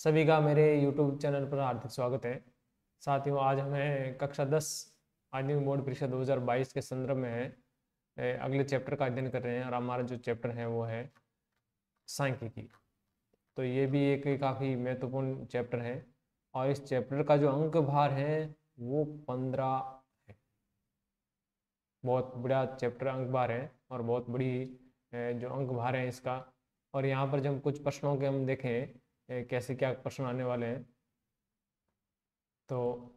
सभी का मेरे YouTube चैनल पर हार्दिक स्वागत है। साथियों, आज हमें कक्षा 10 माध्यमिक बोर्ड परीक्षा 2022 के संदर्भ में है अगले चैप्टर का अध्ययन कर रहे हैं और हमारा जो चैप्टर है वो है सांख्यिकी। तो ये भी एक काफ़ी महत्वपूर्ण चैप्टर है और इस चैप्टर का जो अंक भार है वो 15 है। बहुत बड़ा चैप्टर अंक भार है और बहुत बड़ी जो अंक भार है इसका। और यहाँ पर जब कुछ प्रश्नों के हम देखें कैसे क्या प्रश्न आने वाले हैं, तो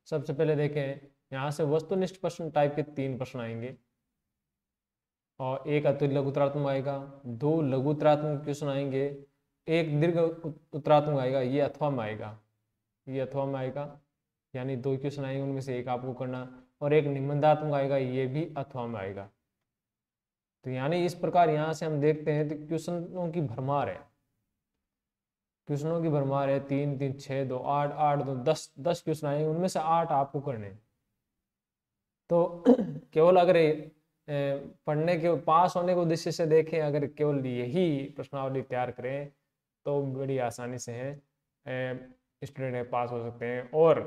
सबसे पहले देखें यहाँ से वस्तुनिष्ठ प्रश्न टाइप के 3 प्रश्न आएंगे और एक अतुल्य लघुतरात्मक आएगा, 2 लघुतरात्मक क्वेश्चन आएंगे, एक दीर्घ उत्तरात्मक आएगा, ये अथवा में आएगा, ये अथवा में आएगा, यानी 2 क्वेश्चन आएंगे उनमें से एक आपको करना, और एक निबंधात्मक आएगा, ये भी अथवा में आएगा। तो यानी इस प्रकार यहाँ से हम देखते हैं तो क्वेश्चनों की भरमार है, क्वेश्चनों की भरमार है। 3 3 6 2 8 8 2 10 क्वेश्चन आएंगे, उनमें से 8 आपको करने हैं। तो केवल अगर पढ़ने के पास होने के उद्देश्य से देखें, अगर केवल यही प्रश्नावली तैयार करें तो बड़ी आसानी से है स्टूडेंट पास हो सकते हैं। और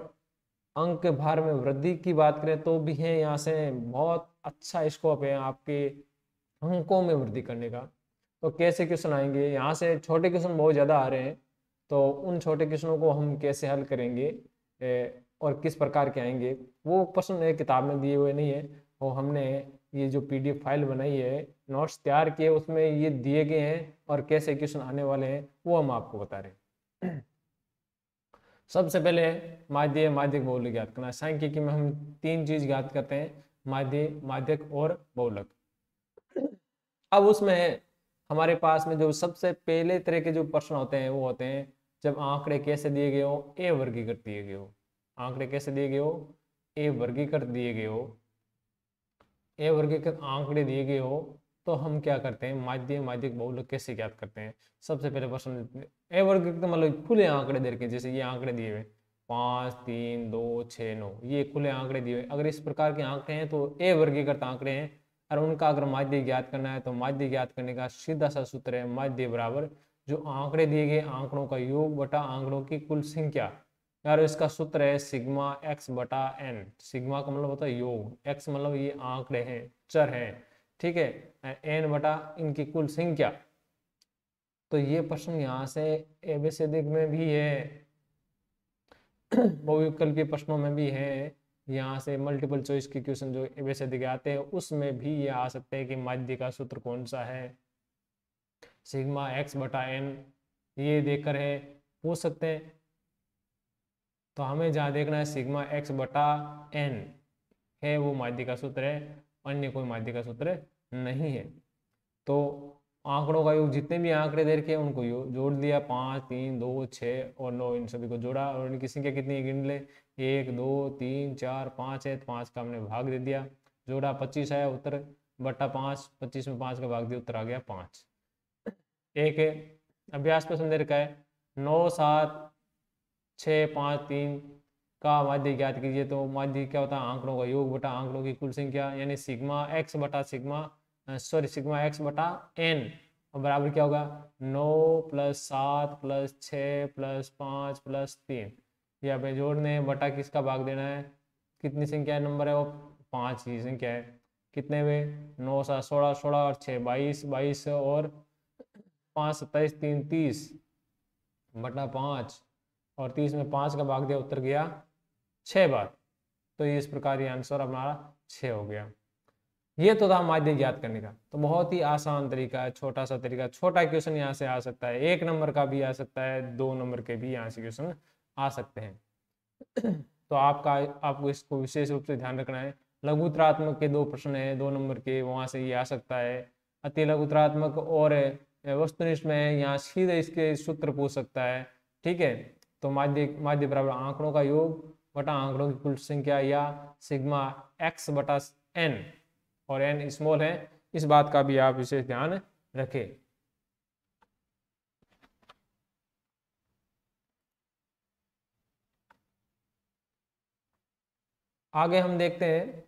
अंक भार में वृद्धि की बात करें तो भी है, यहाँ से बहुत अच्छा स्कोप है आपके अंकों में वृद्धि करने का। तो कैसे क्वेश्चन आएंगे, यहाँ से छोटे क्वेश्चन बहुत ज़्यादा आ रहे हैं, तो उन छोटे क्वेश्चनों को हम कैसे हल करेंगे और किस प्रकार के आएंगे, वो प्रश्न एक किताब में दिए हुए नहीं है, वो हमने ये जो PDF फाइल बनाई है, नोट्स तैयार किए, उसमें ये दिए गए हैं और कैसे क्वेश्चन आने वाले हैं वो हम आपको बता रहे हैं। सबसे पहले माध्य माध्यक बहुलक ज्ञात करना है। सांख्यिकी में हम 3 चीज ज्ञात करते हैं, माध्य, माध्यक और बहुलक। अब उसमें हमारे पास में जो सबसे पहले तरह के जो प्रश्न होते हैं वो होते हैं जब आंकड़े कैसे दिए गए हो, ए वर्गीकृत दिए गए हो। आंकड़े कैसे दिए गए हो, ए वर्गीकृत दिए गए हो, ए वर्गीकृत आंकड़े दिए गए हो, तो हम क्या करते हैं, माध्य माध्यक बहुलक कैसे ज्ञात करते हैं। सबसे पहले प्रश्न ए वर्गीकृत मतलब खुले आंकड़े दे रखे, जैसे ये आंकड़े दिए हुए 5 3 2 6 9, ये खुले आंकड़े दिए हुए, अगर इस प्रकार के आंकड़े हैं तो ए वर्गीकृत आंकड़े हैं। और उनका अगर माध्य ज्ञात करना है तो माध्य ज्ञात करने का सीधा सा सूत्र है, माध्य बराबर जो आंकड़े दिए गए आंकड़ों का योग बटा आंकड़ों की कुल संख्या। यार इसका सूत्र है सिग्मा एक्स बटा एन। सिग्मा का मतलब होता है योग, एक्स मतलब ये आंकड़े हैं, चर हैं, ठीक है, एन बटा इनकी कुल संख्या। तो ये प्रश्न यहाँ से एबीसीडी में भी है, बहुविकल्पीय प्रश्नों में भी है, यहाँ से मल्टीपल चॉइस के क्वेश्चन जो एबीसीडी के आते हैं उसमें भी ये आ सकते हैं कि माध्य का सूत्र कौन सा है, सिग्मा एक्स बटा एन, ये देखकर है पूछ सकते हैं। तो हमें जहाँ देखना है सिग्मा एक्स बटा एन है वो माध्य का सूत्र है, अन्य कोई माध्य का सूत्र नहीं है। तो आंकड़ों का योग, जितने भी आंकड़े दे रखे हैं उनको जोड़ दिया, 5 3 2 6 और 9, इन सभी को जोड़ा और इनकी संख्या कितनी है गिन ले, 1 2 3 4 5 है, तो 5 का हमने भाग दे दिया, जोड़ा 25 आया उत्तर बटा 5, 25 में 5 का भाग दिया, उत्तर आ गया 5। एक है अभ्यास प्रश्न दे रखा है 9 7 6 5 3 का माध्य ज्ञात कीजिए। तो माध्य क्या होता है, आंकड़ों का योग बटा आंकड़ों की कुल संख्या, यानी सिग्मा एक्स बटा सिग्मा एक्स बटा एन, और बराबर क्या होगा 9 + 7 + 6 + 5 + 3, ये हमें जोड़ने बटा किसका भाग देना है, कितनी संख्या नंबर है वो 5 की संख्या है, कितने हुए 9 7 16 16 और 6 22 22 और 5 27 3 30 बटा 5, और 30 में 5 का भाग दिया, उत्तर गया 6 बार। तो ये इस प्रकार ये आंसर हमारा 6 हो गया। ये तो था माध्य ज्ञात करने का, तो बहुत ही आसान तरीका है, छोटा सा तरीका, छोटा क्वेश्चन यहाँ से आ सकता है, 1 नंबर का भी आ सकता है, 2 नंबर के भी यहाँ से क्वेश्चन आ सकते हैं। तो आपको इसको विशेष रूप से ध्यान रखना है। लघुतरात्मक के 2 प्रश्न है 2 नंबर के, वहां से ये आ सकता है। अति लघुतरात्मक और वस्तुनिष्ठ में यहाँ सीधे इसके सूत्र पूछ सकता है, ठीक है। तो माध्य माध्य बराबर आंकड़ों का योग बटा आंकड़ों की कुल संख्या, या सिग्मा एक्स बटा एन, और एन स्मॉल है, इस बात का भी आप विशेष ध्यान रखें। आगे हम देखते हैं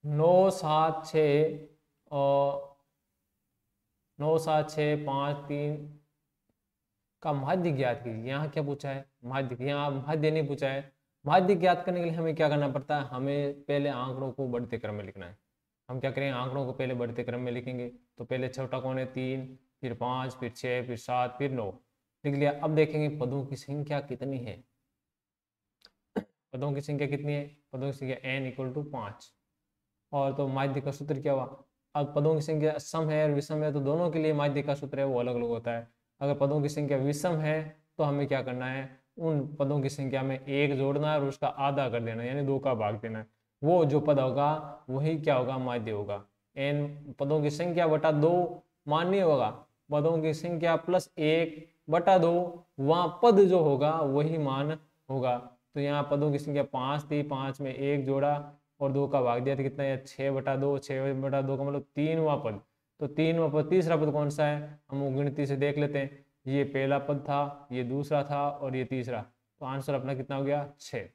9 7 6 और 9 7 6 5 3 का माध्य ज्ञात कीजिए। यहाँ क्या पूछा है, माध्य। यहाँ माध्य नहीं पूछा है। माध्य ज्ञात करने के लिए हमें क्या करना पड़ता है, हमें पहले आंकड़ों को बढ़ते क्रम में लिखना है। हम क्या करेंगे, आंकड़ों को पहले बढ़ते क्रम में लिखेंगे। तो पहले छोटा कौन है, 3, फिर 5, फिर 6, फिर 7, फिर 9 लिख लिया। अब देखेंगे पदों की संख्या कितनी है। पदों की संख्या कितनी है, पदों की संख्या n = 5। और तो माध्य का सूत्र क्या हुआ, अब पदों की संख्या सम है और विषम है तो दोनों के लिए माध्य का सूत्र है वो अलग अलग होता है। अगर पदों की संख्या विषम है तो हमें क्या करना है, उन पदों की संख्या में 1 जोड़ना है और उसका आधा कर देना है, यानी 2 का भाग देना है। वो जो पद होगा वही क्या होगा, माध्य होगा। n पदों की संख्या बटा 2 मान नहीं होगा, पदों की संख्या प्लस 1 बटा 2, वहां पद जो होगा वही मान होगा। तो यहाँ पदों की संख्या 5 थी, 5 में 1 जोड़ा और 2 का भाग दिया तो कितना है, 6/2। 6/2 का मतलब 3वां पद। तो 3वां पद, तीसरा पद कौन सा है, हम वो गिनती से देख लेते हैं। ये पहला पद था, ये दूसरा था और ये तीसरा। तो आंसर अपना कितना हो गया, 6।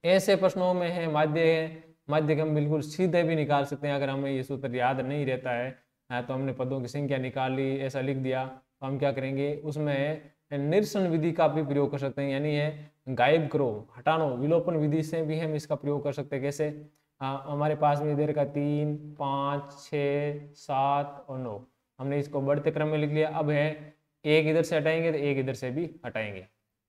ऐसे प्रश्नों में है माध्य है, माध्य का हम बिल्कुल सीधे भी निकाल सकते हैं। अगर हमें ये सूत्र याद नहीं रहता है तो हमने पदों की संख्या निकाल ली, ऐसा लिख दिया, तो हम क्या करेंगे, उसमें निरसन विधि का भी प्रयोग कर सकते हैं। यानी है गायब करो, हटानो, विलोपन विधि से भी हम इसका प्रयोग कर सकते हैं। कैसे, हमारे पास में इधर का 3 5 6 7 और 9, हमने इसको बढ़ते क्रम में लिख लिया। अब है एक इधर से हटाएंगे तो एक इधर से भी हटाएंगे,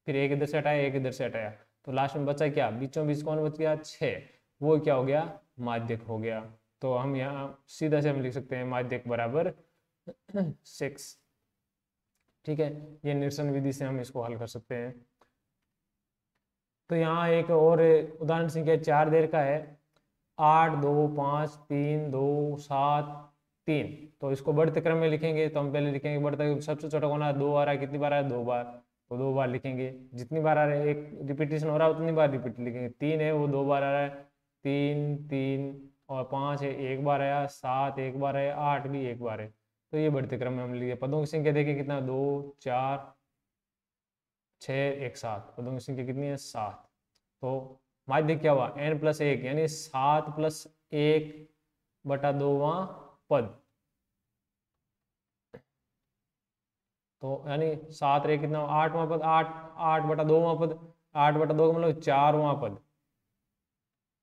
फिर एक इधर से हटाया, एक इधर से हटाया, तो लास्ट में बचा क्या, बीचों बीच कौन बच गया, 6। वो क्या हो गया, माध्यक हो गया। तो हम यहाँ सीधा से हम लिख सकते हैं माध्यक बराबर 6। ठीक है, ये निरसन विधि से हम इसको हल कर सकते हैं। तो यहाँ एक और उदाहरण संख्या 4 देर का है, 8 2 5 3 2 7 3। तो इसको बढ़ते क्रम में लिखेंगे। तो हम पहले लिखेंगे बढ़ते, सबसे छोटा कौन है, 2 आ रहा है, कितनी बार आया, 2 बार, तो 2 बार लिखेंगे। जितनी बार आ रहा है, एक रिपीटेशन हो रहा है उतनी बार रिपीट लिखेंगे। 3 है वो 2 बार आ रहा है, 3 3, और 5 है 1 बार आया, 7 1 बार आया, 8 भी 1 बार है। तो ये बढ़ते क्रम में हम लिखे। पदों की संख्या देखिए कितना, 2 4 6 1 7, पदों की संख्या कितनी है, 7। तो माध्य क्या हुआ, n+1 यानी 7+1/2वां पद। तो यानी 7 रे कितना, 8वां पद, 8/2वां पद, 8/2 का मतलब 4वां पद।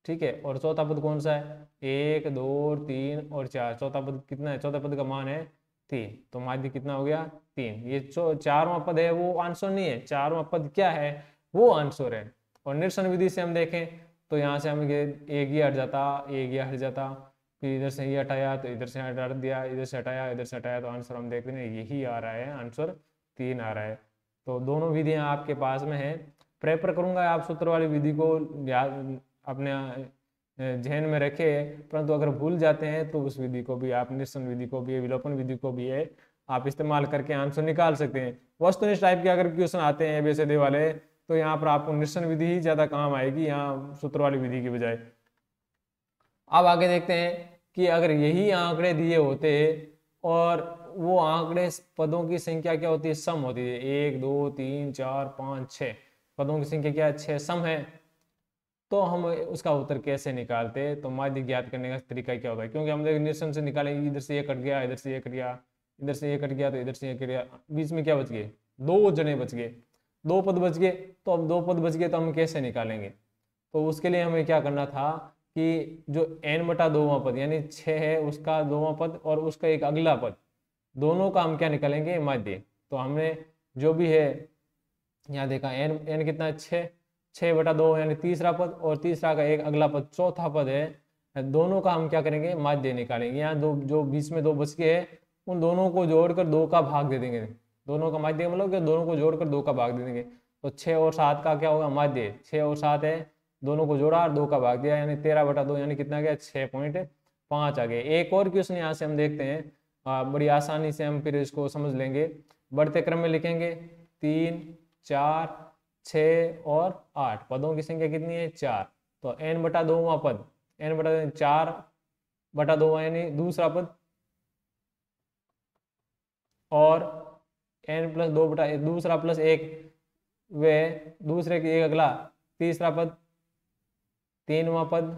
ठीक है, और चौथा पद कौन सा है, 1 2 3 और 4। चौथा पद कितना है, चौथा पद का मान है 3। तो माध्य कितना हो गया, 3। ये 4वां पद है वो आंसर नहीं है, 4वां पद क्या है, वो आंसर है। और निरसन विधि से हम देखें तो यहाँ से हमें एक ये हट जाता, एक ये हट जाता, फिर इधर से ये हटाया तो इधर से हटा दिया, इधर से हटाया इधर से हटाया, तो आंसर हम देख रहे हैं यही आ रहा है, आंसर 3 आ रहा है। तो दोनों विधियां आपके पास में है। प्रेफर करूंगा आप सूत्र वाली विधि को याद अपने जहन में रखे, परंतु अगर भूल जाते हैं तो उस विधि को भी आप, निरसन विधि को भी, विलोपन विधि को भी है, आप इस्तेमाल करके आंसर निकाल सकते हैं। वस्तुनिष्ठ टाइप के अगर क्वेश्चन आते हैं ABCD वाले, तो यहाँ पर आपको निरसन विधि ही ज्यादा काम आएगी यहाँ सूत्र वाली विधि की बजाय। अब आगे देखते हैं कि अगर यही आंकड़े दिए होते और वो आंकड़े पदों की संख्या क्या होती है, सम होती है, 1 2 3 4 5 6, पदों की संख्या क्या है, 6 सम है, तो हम उसका उत्तर कैसे निकालते। तो माध्य ज्ञात करने का तरीका क्या होगा, क्योंकि हम निरसन से निकालेंगे, इधर से ये कट गया, इधर से ये कट गया, इधर से ये कट गया, तो इधर से ये कट गया, बीच में क्या बच गए, 2 जने बच गए, 2 पद बच गए। तो अब 2 पद बच गए तो हम कैसे निकालेंगे। तो उसके लिए हमें क्या करना था कि जो n/2वां पद यानी 6 है उसका 2वां पद और उसका एक अगला पद, दोनों का हम क्या निकालेंगे, माध्य। तो हमने जो भी है यहाँ देखा, n कितना है, 6/2 यानी तीसरा पद, और तीसरा का एक अगला पद चौथा पद है, दोनों का हम क्या करेंगे, माध्य निकालेंगे। यहाँ दो जो बीच में 2 बच गए हैं उन दोनों को जोड़कर 2 का भाग दे देंगे। दोनों का माध्य मतलब कि दोनों को जोड़कर 2 का भाग दे देंगे। तो 6 और 7 का क्या होगा, माध्य। 6 और 7 है, दोनों को जोड़ा और 2 का भाग दिया, यानी 13/2 यानी कितना गया, 6.5 आ गया। एक और क्वेश्चन यहाँ से हम देखते हैं, बड़ी आसानी से हम फिर इसको समझ लेंगे। बढ़ते क्रम में लिखेंगे, 3 4 6 और 8, पदों की संख्या कितनी है, 4। तो n/2वां पद, n/4/2 यानी दूसरा पद, और n+2 दूसरा प्लस 1 वे दूसरे के एक अगला तीसरा पद, 3वां पद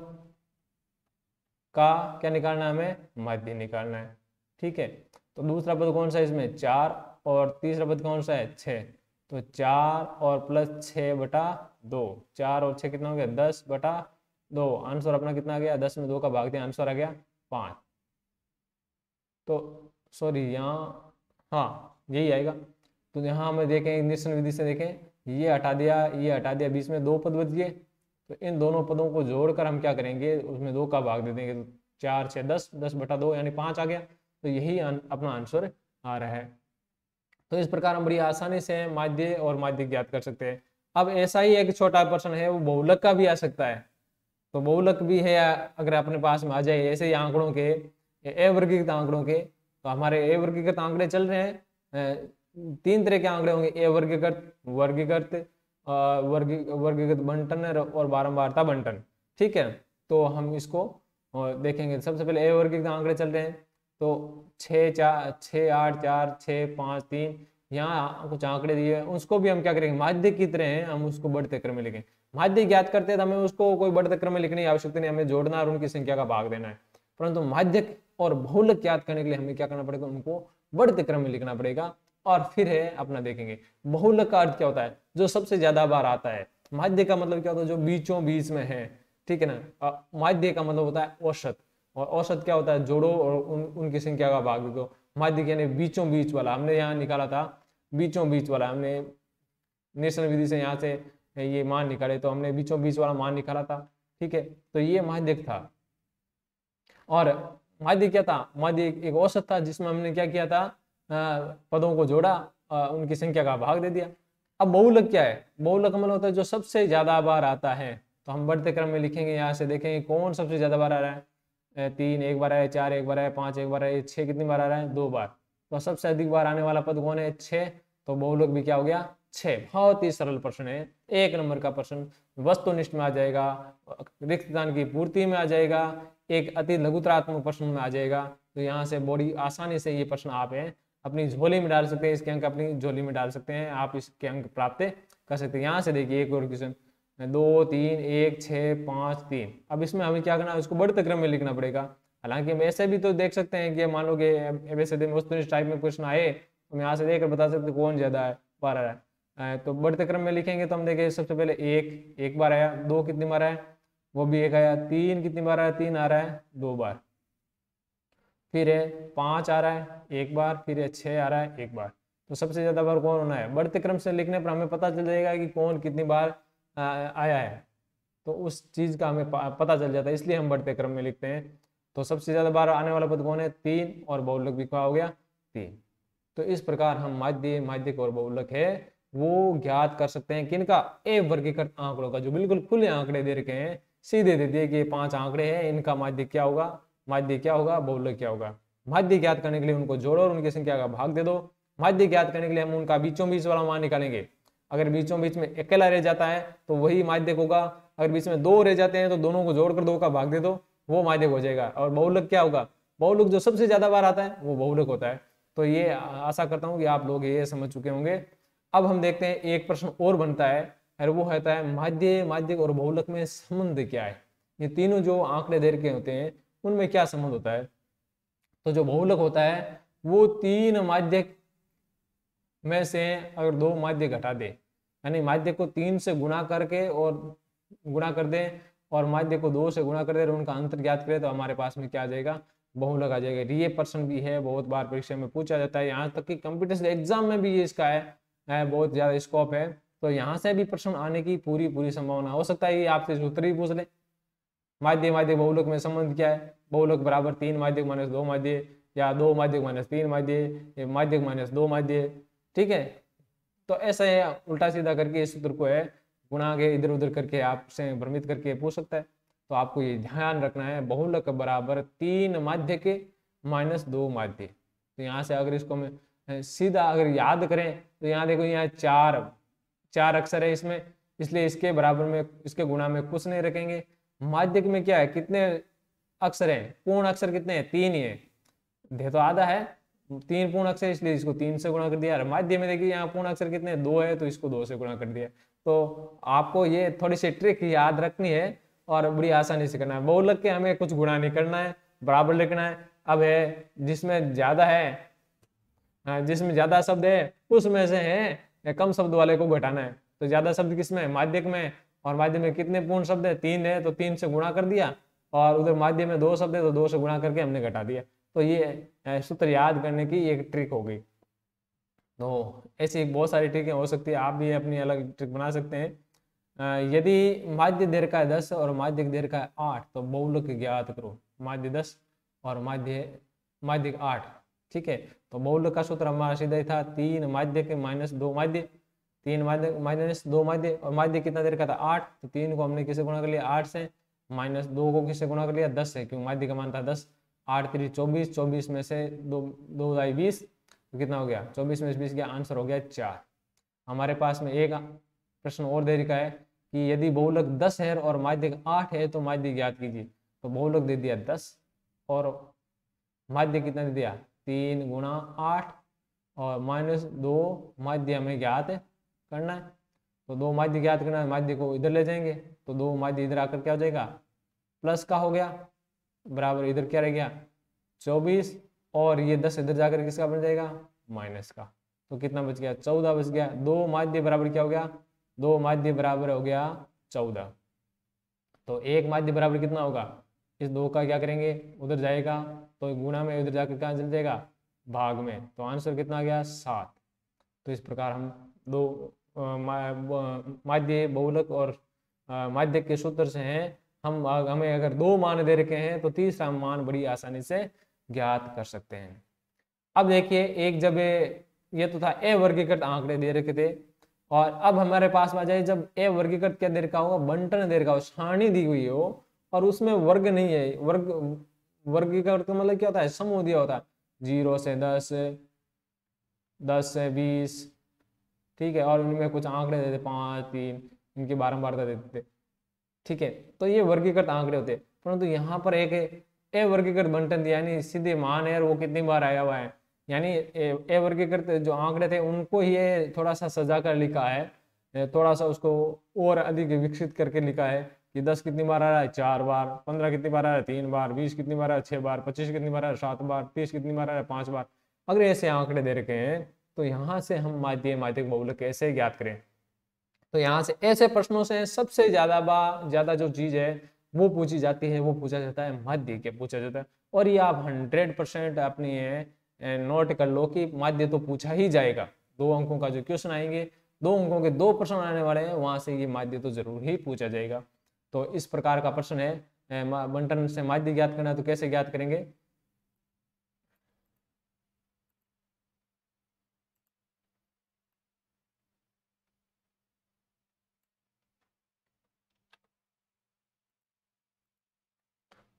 का क्या निकालना है, हमें माध्य निकालना है। ठीक है, तो दूसरा पद कौन सा है इसमें 4, और तीसरा पद कौन सा है 6। तो 4 और प्लस 6/2, 4 और 6 कितना हो गया 10/2। आंसर अपना कितना आ गया, 10 में 2 का भाग दिया, आंसर आ गया 5। तो सॉरी यहाँ, हाँ यही आएगा। तो यहाँ हमें देखें निश्चल विधि से देखें, ये हटा दिया, ये हटा दिया, बीच में 2 पद बच गए। तो इन दोनों पदों को जोड़कर हम क्या करेंगे, उसमें 2 का भाग दे देंगे। तो 4 6 10, 10/2 यानी 5 आ गया। तो यही अपना आंसर आ रहा है। तो इस प्रकार हम बड़ी आसानी से माध्य और माध्य ज्ञात कर सकते हैं। अब ऐसा ही एक छोटा प्रश्न है, वो बहुलक का भी आ सकता है। तो बहुलक भी है, अगर अपने पास में आ जाए ऐसे ही आंकड़ों के, अवर्गीकृत आंकड़ों के, तो हमारे अवर्गीकृत आंकड़े चल रहे हैं। 3 तरह के आंकड़े होंगे, अवर्गीकृत, वर्गीकृत, वर्गीकृत बंटन और बारंबारता बंटन। ठीक है, तो हम इसको देखेंगे। सबसे पहले अवर्गीकृत आंकड़े चल रहे हैं। तो 6 4 6 8 4 6 5 3, यहाँ कुछ आंकड़े दिए हैं, उसको भी हम क्या करेंगे, माध्य की तरह हैं, हम उसको बढ़ते क्रम में लिखेंगे। माध्य ज्ञात करते हैं तो हमें उसको कोई बढ़ते क्रम में लिखने की आवश्यकता नहीं, हमें जोड़ना और उनकी संख्या का भाग देना है। परंतु माध्य और बहुलक ज्ञात करने के लिए हमें क्या करना पड़ेगा, उनको बढ़ते क्रम में लिखना पड़ेगा। और फिर है अपना देखेंगे बहुलक का अर्थ क्या होता है, जो सबसे ज्यादा बार आता है। माध्य का मतलब क्या होता है, जो बीचों बीच में है। ठीक है ना। माध्य का मतलब होता है औसत, और औसत क्या होता है, जोड़ो और उनकी संख्या का भाग दो। माध्य यानी बीचों बीच वाला, हमने यहाँ निकाला था बीचों बीच वाला, हमने निश्चल विधि से यहाँ से ये मान निकाले, तो हमने बीचों बीच वाला मान निकाला था। ठीक है, तो ये माध्यक था। और माध्य क्या था, माध्य एक औसत था, जिसमें हमने क्या किया था, पदों को जोड़ा, उनकी संख्या का भाग दे दिया। अब बहुलक क्या है, बहुलक मतलब होता है जो सबसे ज्यादा बार आता है। तो हम बढ़ते क्रम में लिखेंगे, यहाँ से देखेंगे कौन सबसे ज्यादा बार आ रहा है। 3 एक बार आया, 4 एक बार आया, 5 एक बार आया, 6 कितनी बार आ रहा है, 2 बार। तो सबसे अधिक बार आने वाला पद कौन है, 6। तो बहुलक भी क्या हो गया, 6। बहुत ही सरल प्रश्न है, 1 नंबर का प्रश्न, वस्तुनिष्ठ में आ जाएगा, रिक्त स्थान की पूर्ति में आ जाएगा, एक अति लघुतरात्मक प्रश्न में आ जाएगा। तो यहाँ से बड़ी आसानी से ये प्रश्न आप है अपनी झोली में डाल सकते हैं, इसके अंक अपनी झोली में डाल सकते हैं, आप इसके अंक प्राप्त कर सकते हैं। यहाँ से देखिए एक और क्वेश्चन, 2 3 1 6 5 3। अब इसमें हमें क्या करना है, उसको बढ़ते क्रम में लिखना पड़ेगा। हालांकि हम ऐसे भी तो देख सकते हैं कि मान लो कि वैसे वस्तुनिष्ठ टाइप में क्वेश्चन आए, हम यहाँ से देखकर बता सकते कौन ज्यादा है, बार आ रहा है। तो बढ़ते क्रम में लिखेंगे तो हम देखें सबसे पहले 1 एक बार आया, 2 कितनी बार आया, वो भी 1 आया, 3 कितनी बार आया, 3 आ रहा है 2 बार, फिर है 5 आ रहा है 1 बार, फिर है 6 आ रहा है 1 बार। तो सबसे ज्यादा बार कौन होना है, बढ़ते क्रम से लिखने पर हमें पता चल जाएगा कि कौन कितनी बार आया है। तो उस चीज का हमें पता चल जाता है, इसलिए हम बढ़ते क्रम में लिखते हैं। तो सबसे ज्यादा बार आने वाला पद कौन है, 3, और बहुलक भी क्या हो गया 3। तो इस प्रकार हम माध्य, माध्यक और बहुलक है वो ज्ञात कर सकते हैं। किनका, अवर्गीकृत आंकड़ों का, जो बिल्कुल खुले आंकड़े दे रखे हैं, सीधे दे दिए कि ये 5 आंकड़े हैं, इनका माध्य क्या होगा, माध्य क्या होगा, बहुलक क्या होगा। माध्य ज्ञात करने के लिए उनको जोड़ो और उनकी संख्या का भाग दे दो। माध्य ज्ञात करने के लिए हम उनका बीचों बीच वाला मान निकालेंगे। अगर बीचों बीच में अकेला रह जाता है तो वही माध्यक होगा, अगर बीच में 2 रह जाते हैं तो दोनों को जोड़कर 2 का भाग दे दो, वो माध्यक हो जाएगा। और बहुलक क्या होगा, बहुलक जो सबसे ज्यादा बार आता है वो बहुलक होता है। तो ये आशा करता हूं कि आप लोग ये समझ चुके होंगे। अब हम देखते हैं एक प्रश्न और बनता है, और वो होता है माध्य, माध्यक और बहुलक में संबंध क्या है। ये तीनों जो आंकड़े दे रखे होते हैं उनमें क्या संबंध होता है। तो जो बहुलक होता है वो 3 माध्यक में से अगर 2 माध्यक घटा दे, यानी माध्यक को 3 से गुणा करके और गुणा कर दे, और माध्यक को 2 से गुणा कर दे और उनका अंतर ज्ञात करे, तो हमारे पास में क्या आ जाएगा, बहुलक आ जाएगा। ये प्रश्न भी है, बहुत बार परीक्षा में पूछा जाता है, यहाँ तक कि कंप्यूटर एग्जाम में भी ये इसका है बहुत ज्यादा स्कोप है। तो यहाँ से भी प्रश्न आने की पूरी संभावना हो सकता है। ये आपसे उत्तर भी पूछ ले, माध्य माध्यक बहुलक में संबंध क्या है, बहुलक बराबर 3 माध्यक माइनस 2 माध्य, या 2 माध्यक माइनस 3 माध्य, माध्यक माइनस 2 माध्य। ठीक है, तो ऐसा है, उल्टा सीधा करके इस सूत्र को है गुणा के इधर उधर करके आपसे भ्रमित करके पूछ सकता है। तो आपको ये ध्यान रखना है, बहुलक बराबर 3 माध्यक माइनस 2 माध्य। तो यहाँ से अगर इसको मैं सीधा अगर याद करें तो यहाँ देखो, यहाँ 4 अक्षर है इसमें, इसलिए इसके बराबर में, इसके गुणा में कुछ नहीं रखेंगे। माध्यक में क्या है, कितने अक्षर हैं, पूर्ण अक्षर कितने हैं, 3 ही है, दे तो आधा है, 3 पूर्ण अक्षर, इसलिए इसको 3 से गुणा कर दिया। माध्य में देखिए यहाँ पूर्ण अक्षर कितने, 2 है, तो इसको 2 से गुणा कर दिया। तो आपको ये थोड़ी सी ट्रिक याद रखनी है और बड़ी आसानी से करना है। बहुलक के हमें कुछ गुणा नहीं करना है, बराबर लिखना है। अब है जिसमें ज्यादा है जिसमें ज्यादा शब्द है उसमें से है कम शब्द वाले को घटाना है। तो ज्यादा शब्द किसमें है? माध्यक में। और माध्यम में कितने पूर्ण शब्द है? 3 है, तो 3 से गुणा कर दिया। और उधर माध्यम में 2 शब्द है, तो 2 से गुणा करके हमने घटा दिया। तो ये सूत्र याद करने की एक ट्रिक हो गई। तो ऐसी बहुत सारी ट्रिकें हो सकती है, आप भी अपनी अलग ट्रिक बना सकते हैं। यदि माध्य दीर्घ का 10 और माध्यक दीर्घ का 8, तो बहुलक ज्ञात करो। माध्य 10 और माध्यक 8। ठीक है, तो बहुलक का सूत्र हमारा सीधा ही था 3 माध्यक माइनस 2 माध्य। 3 माध्यक माइनस 2 माध्य, और माध्य कितना देर का था? 8। तो 3 को हमने किससे गुणा कर लिया? 8 से। माइनस 2 को किससे गुणा कर लिया? 10 से, क्योंकि माध्य का मान था 10। 8 3 24, 24 में से 2 20, तो कितना हो गया? 24 में से 20 गया, आंसर हो गया 4। हमारे पास में एक प्रश्न और दे रखा है कि यदि बहुलक 10 है और माध्यक 8 है तो माध्य ज्ञात कीजिए। तो बहुलक दे दिया 10 और माध्य कितना दे दिया? 3 गुणा 8 और माइनस 2 माध्य हमें ज्ञात करना है। तो 2 माध्य ज्ञात करना है, माध्य को इधर ले जाएंगे, तो 2 माध्य इधर आकर क्या हो जाएगा? प्लस का हो गया, बराबर इधर क्या रह गया? 24, और ये 10 इधर जाकर किसका बन जाएगा? माइनस का। तो कितना बच गया? 14 बच गया। 2 माध्य बराबर क्या हो गया? 2 माध्य बराबर हो गया 14। तो 1 माध्य बराबर कितना होगा? इस 2 का क्या करेंगे? उधर जाएगा, तो गुणा में उधर जाकर कहाँ चल जाएगा? भाग में। तो आंसर कितना आ गया? 7। तो इस प्रकार हम दो माध्य बहुलक और माध्यक के सूत्र से हैं, हमें अगर 2 मान दे रखे हैं तो तीसरा मान बड़ी आसानी से ज्ञात कर सकते हैं। अब देखिए, एक जब ये तो था ए वर्गीकृत आंकड़े दे रखे थे, और अब हमारे पास आ जाए जब ए वर्गीकृत क्या दे रखा होगा? बंटन दे रखा हो, सारणी दी हुई हो और उसमें वर्ग नहीं है। वर्गीकृत का मतलब क्या होता है? समूह दिया होता है 0 से 10, 10 से 20, ठीक है, और उनमें कुछ आंकड़े देते 5 3, इनकी बारंबारता देते थे। ठीक है, तो ये वर्गीकृत आंकड़े होते, परंतु यहाँ पर एक अवर्गीकृत बंटन दिया, यानी सीधे मान है और वो कितनी बार आया हुआ है, यानी अवर्गीकृत जो आंकड़े थे उनको ही ये थोड़ा सा सजा कर लिखा है, थोड़ा सा उसको और अधिक विकसित करके लिखा है कि 10 कितनी बार आ रहा है? 4 बार। 15 कितनी बार आ रहा है? 3 बार। 20 कितनी बार आ रहा है? 6 बार। 25 कितनी बार आ रहा है? 7 बार। 30 कितनी बार आ रहा है? 5 बार। अगर ऐसे आंकड़े दे रखे हैं तो यहाँ से हम माध्यक बहुलक कैसे ज्ञात करें? तो यहाँ से ऐसे प्रश्नों से सबसे ज्यादा जो चीज है वो पूछी जाती है, वो पूछा जाता है माध्य के पूछा जाता है। और ये आप 100% अपनी नोट कर लो कि माध्य तो पूछा ही जाएगा। 2 अंकों का जो क्वेश्चन आएंगे, 2 अंकों के 2 प्रश्न आने वाले हैं, वहां से ये माध्य तो जरूर ही पूछा जाएगा। तो इस प्रकार का प्रश्न है, बंटन से माध्य ज्ञात करना, तो कैसे ज्ञात करेंगे?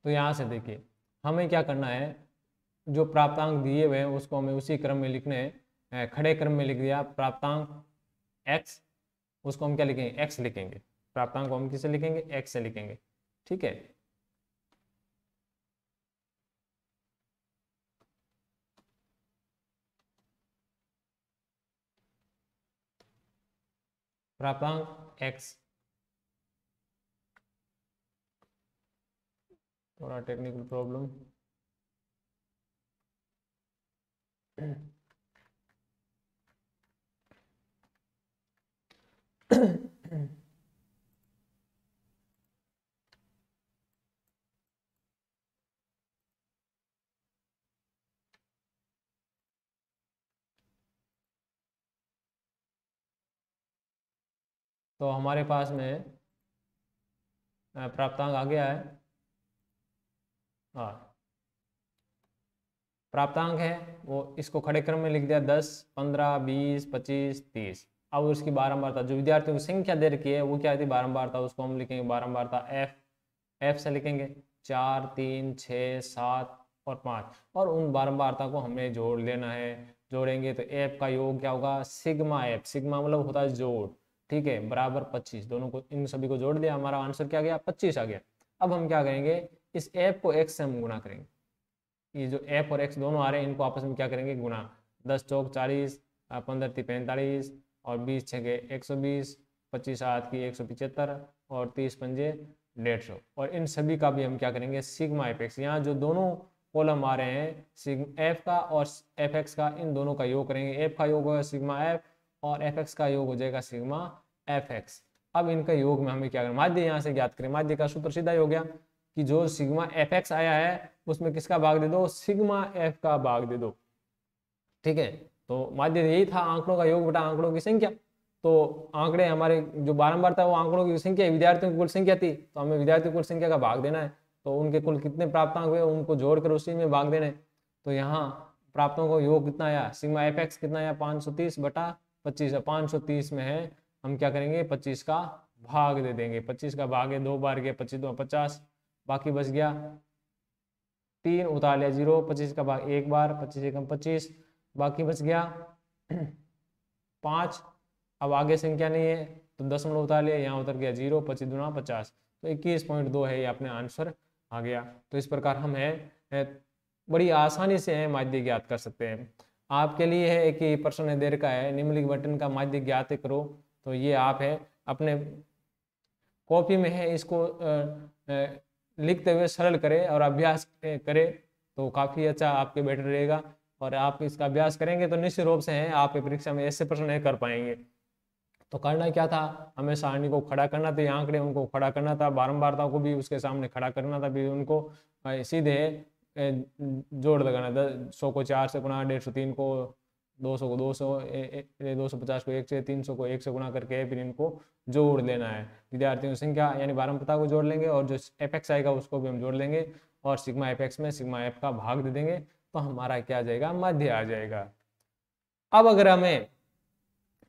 तो यहाँ से देखिए, हमें क्या करना है, जो प्राप्तांक दिए हुए हैं उसको हमें उसी क्रम में लिखने हैं। खड़े क्रम में लिख दिया प्राप्तांक x, उसको हम क्या लिखेंगे? x लिखेंगे। प्राप्तांक को हम किसे लिखेंगे? x से लिखेंगे। ठीक है, प्राप्तांक x। थोड़ा टेक्निकल प्रॉब्लम। तो हमारे पास में प्राप्तांक आ गया है। हाँ, प्राप्तांक है वो, इसको खड़े क्रम में लिख दिया 10 15 20 25 30। अब उसकी बारंबारता, जो विद्यार्थियों की संख्या दे रखी है वो क्या थी? बारंबारता। उसको हम लिखेंगे बारंबारता f से लिखेंगे। 4 3 6 7 और 5, और उन बारंबारता को हमें जोड़ लेना है। जोड़ेंगे तो f का योग क्या होगा? सिग्मा f, सिग्मा मतलब होता है जोड़, ठीक है, बराबर 25। दोनों को, इन सभी को जोड़ दिया, हमारा आंसर क्या गया? 25 आ गया। अब हम क्या करेंगे? इस f को x से हम गुणा करेंगे। ये जो f और x दोनों आ रहे हैं, इनको आपस में क्या करेंगे? गुणा। 10 चौक 40, 15 × 45 और 20 छके 120, 25 7 की 175 और 30 पंजे 150। और इन सभी का भी हम क्या करेंगे? Sigma F x. यहाँ जो दोनों कॉलम आ रहे हैं सिग्मा एफ का और एफ एक्स का, इन दोनों का योग करेंगे। एफ का योग होगा सिग्मा एफ और एफ एक्स का योग हो जाएगा सिग्मा एफ एक्स। अब इनका योग में हमें क्या करना, माध्य यहाँ से ज्ञात करें। माध्य का सूत्र सीधा ही हो गया कि जो सिग्मा एफ एक्स आया है उसमें किसका भाग दे दो, सिग्मा एफ का भाग दे दो। ठीक है, तो माध्य यही था, आंकड़ों का योग बटा आंकड़ों की संख्या। तो आंकड़े हमारे जो बारंबार था वो आंकड़ों की संख्या, विद्यार्थियों की कुल संख्या थी, तो हमें विद्यार्थियों की कुल संख्या का भाग देना है। तो उनके कुल कितने प्राप्तांक हुए उनको जोड़कर उसी में भाग देने। तो यहाँ प्राप्तों को योग कितना आया, सिग्मा एफ एक्स कितना आया, 530 बटा 25 है। 530 में है, हम क्या करेंगे 25 का भाग दे देंगे। 25 का भाग है, 2 बार गया 25 2 50, बाकी बच गया 3, उतार लिया 0। 25 का भाग एक बार, 25 एकम 25, बाकी बच गया 5। अब आगे संख्या नहीं है तो दशमलव उतार लिया, यहाँ उतर गया 0। 25 दूना 50, तो 21.2 है, ये अपने आंसर आ गया। तो इस प्रकार हम है बड़ी आसानी से है माध्य ज्ञात कर सकते हैं। आपके लिए है कि प्रश्न ने दे रखा है निम्नलिखित बटन का माध्य ज्ञात करो, तो ये आप है अपने कॉपी में है इसको लिखते हुए सरल करें और अभ्यास करें तो काफ़ी अच्छा आपके बेटर रहेगा। और आप इसका अभ्यास करेंगे तो निश्चित रूप से है आप परीक्षा में ऐसे प्रश्न नहीं कर पाएंगे। तो करना क्या था, हमें सारणी को खड़ा करना था, आंकड़े उनको खड़ा करना था, बारंबारता को भी उसके सामने खड़ा करना था, भी उनको सीधे जोड़ लगाना। 100 को 4 से गुणा, 150 को 200 को 200, 250 को 1 से, 300 को 1 से गुणा करके फिर इनको जोड़ लेना है। विद्यार्थियों की संख्या यानी बारंबारता को जोड़ लेंगे और जो एफ एक्स आएगा उसको भी हम जोड़ लेंगे और सिग्मा एफ एक्स में सिग्मा एफ का भाग दे देंगे, तो हमारा क्या आ जाएगा, माध्य आ जाएगा। अब अगर हमें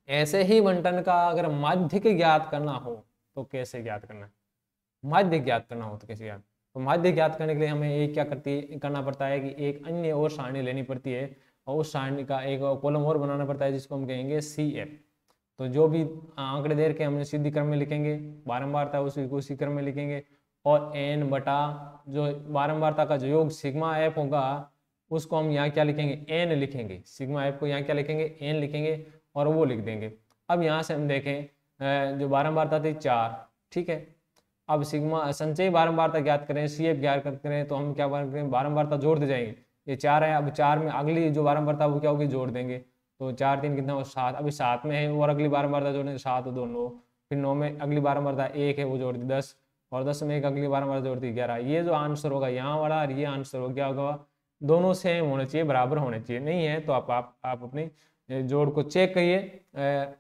ऐसे ही बंटन का अगर माध्य ज्ञात करना हो तो कैसे ज्ञात करना है, माध्य ज्ञात करना हो तो कैसे ज्ञात, तो माध्य ज्ञात करने के लिए हमें एक क्या करना पड़ता है कि एक अन्य और सारणी लेनी पड़ती है और उस सारणी का एक कॉलम और बनाना पड़ता है जिसको हम कहेंगे सी एफ। तो जो भी आंकड़े दे के हमने सीधी क्रम में लिखेंगे, बारंबारता उसी क्रम में लिखेंगे और एन बटा जो बारंबारता का जो योग सिग्मा एफ होगा उसको हम यहाँ क्या लिखेंगे, एन लिखेंगे। सिग्मा एफ को यहाँ क्या लिखेंगे, एन लिखेंगे और वो लिख देंगे। अब यहाँ से हम देखें जो बारंबारता थी 4, ठीक है। अब सिग्मा संचयी बारंबारता ज्ञात करें, सी एफ ज्ञात करें, तो हम क्या करें, बारंबारता जोड़ दे जाएंगे। ये 4 है, अब 4 में अगली जो बारंबारता वो क्या होगी, जोड़ देंगे। तो 4 3 कितना हो 7, अभी 7 में है और अगली बारंबारता जोड़ेंगे 7 2 9, फिर 9 में अगली बारंबारता 1 है वो जोड़ दी 10 और 10 में एक अगली बारंबारता जोड़ दी 11। ये जो आंसर होगा यहाँ वाला और ये आंसर हो गया होगा, दोनों सेम होने चाहिए, बराबर होने चाहिए। नहीं है तो आप अपनी जोड़ को चेक करिए,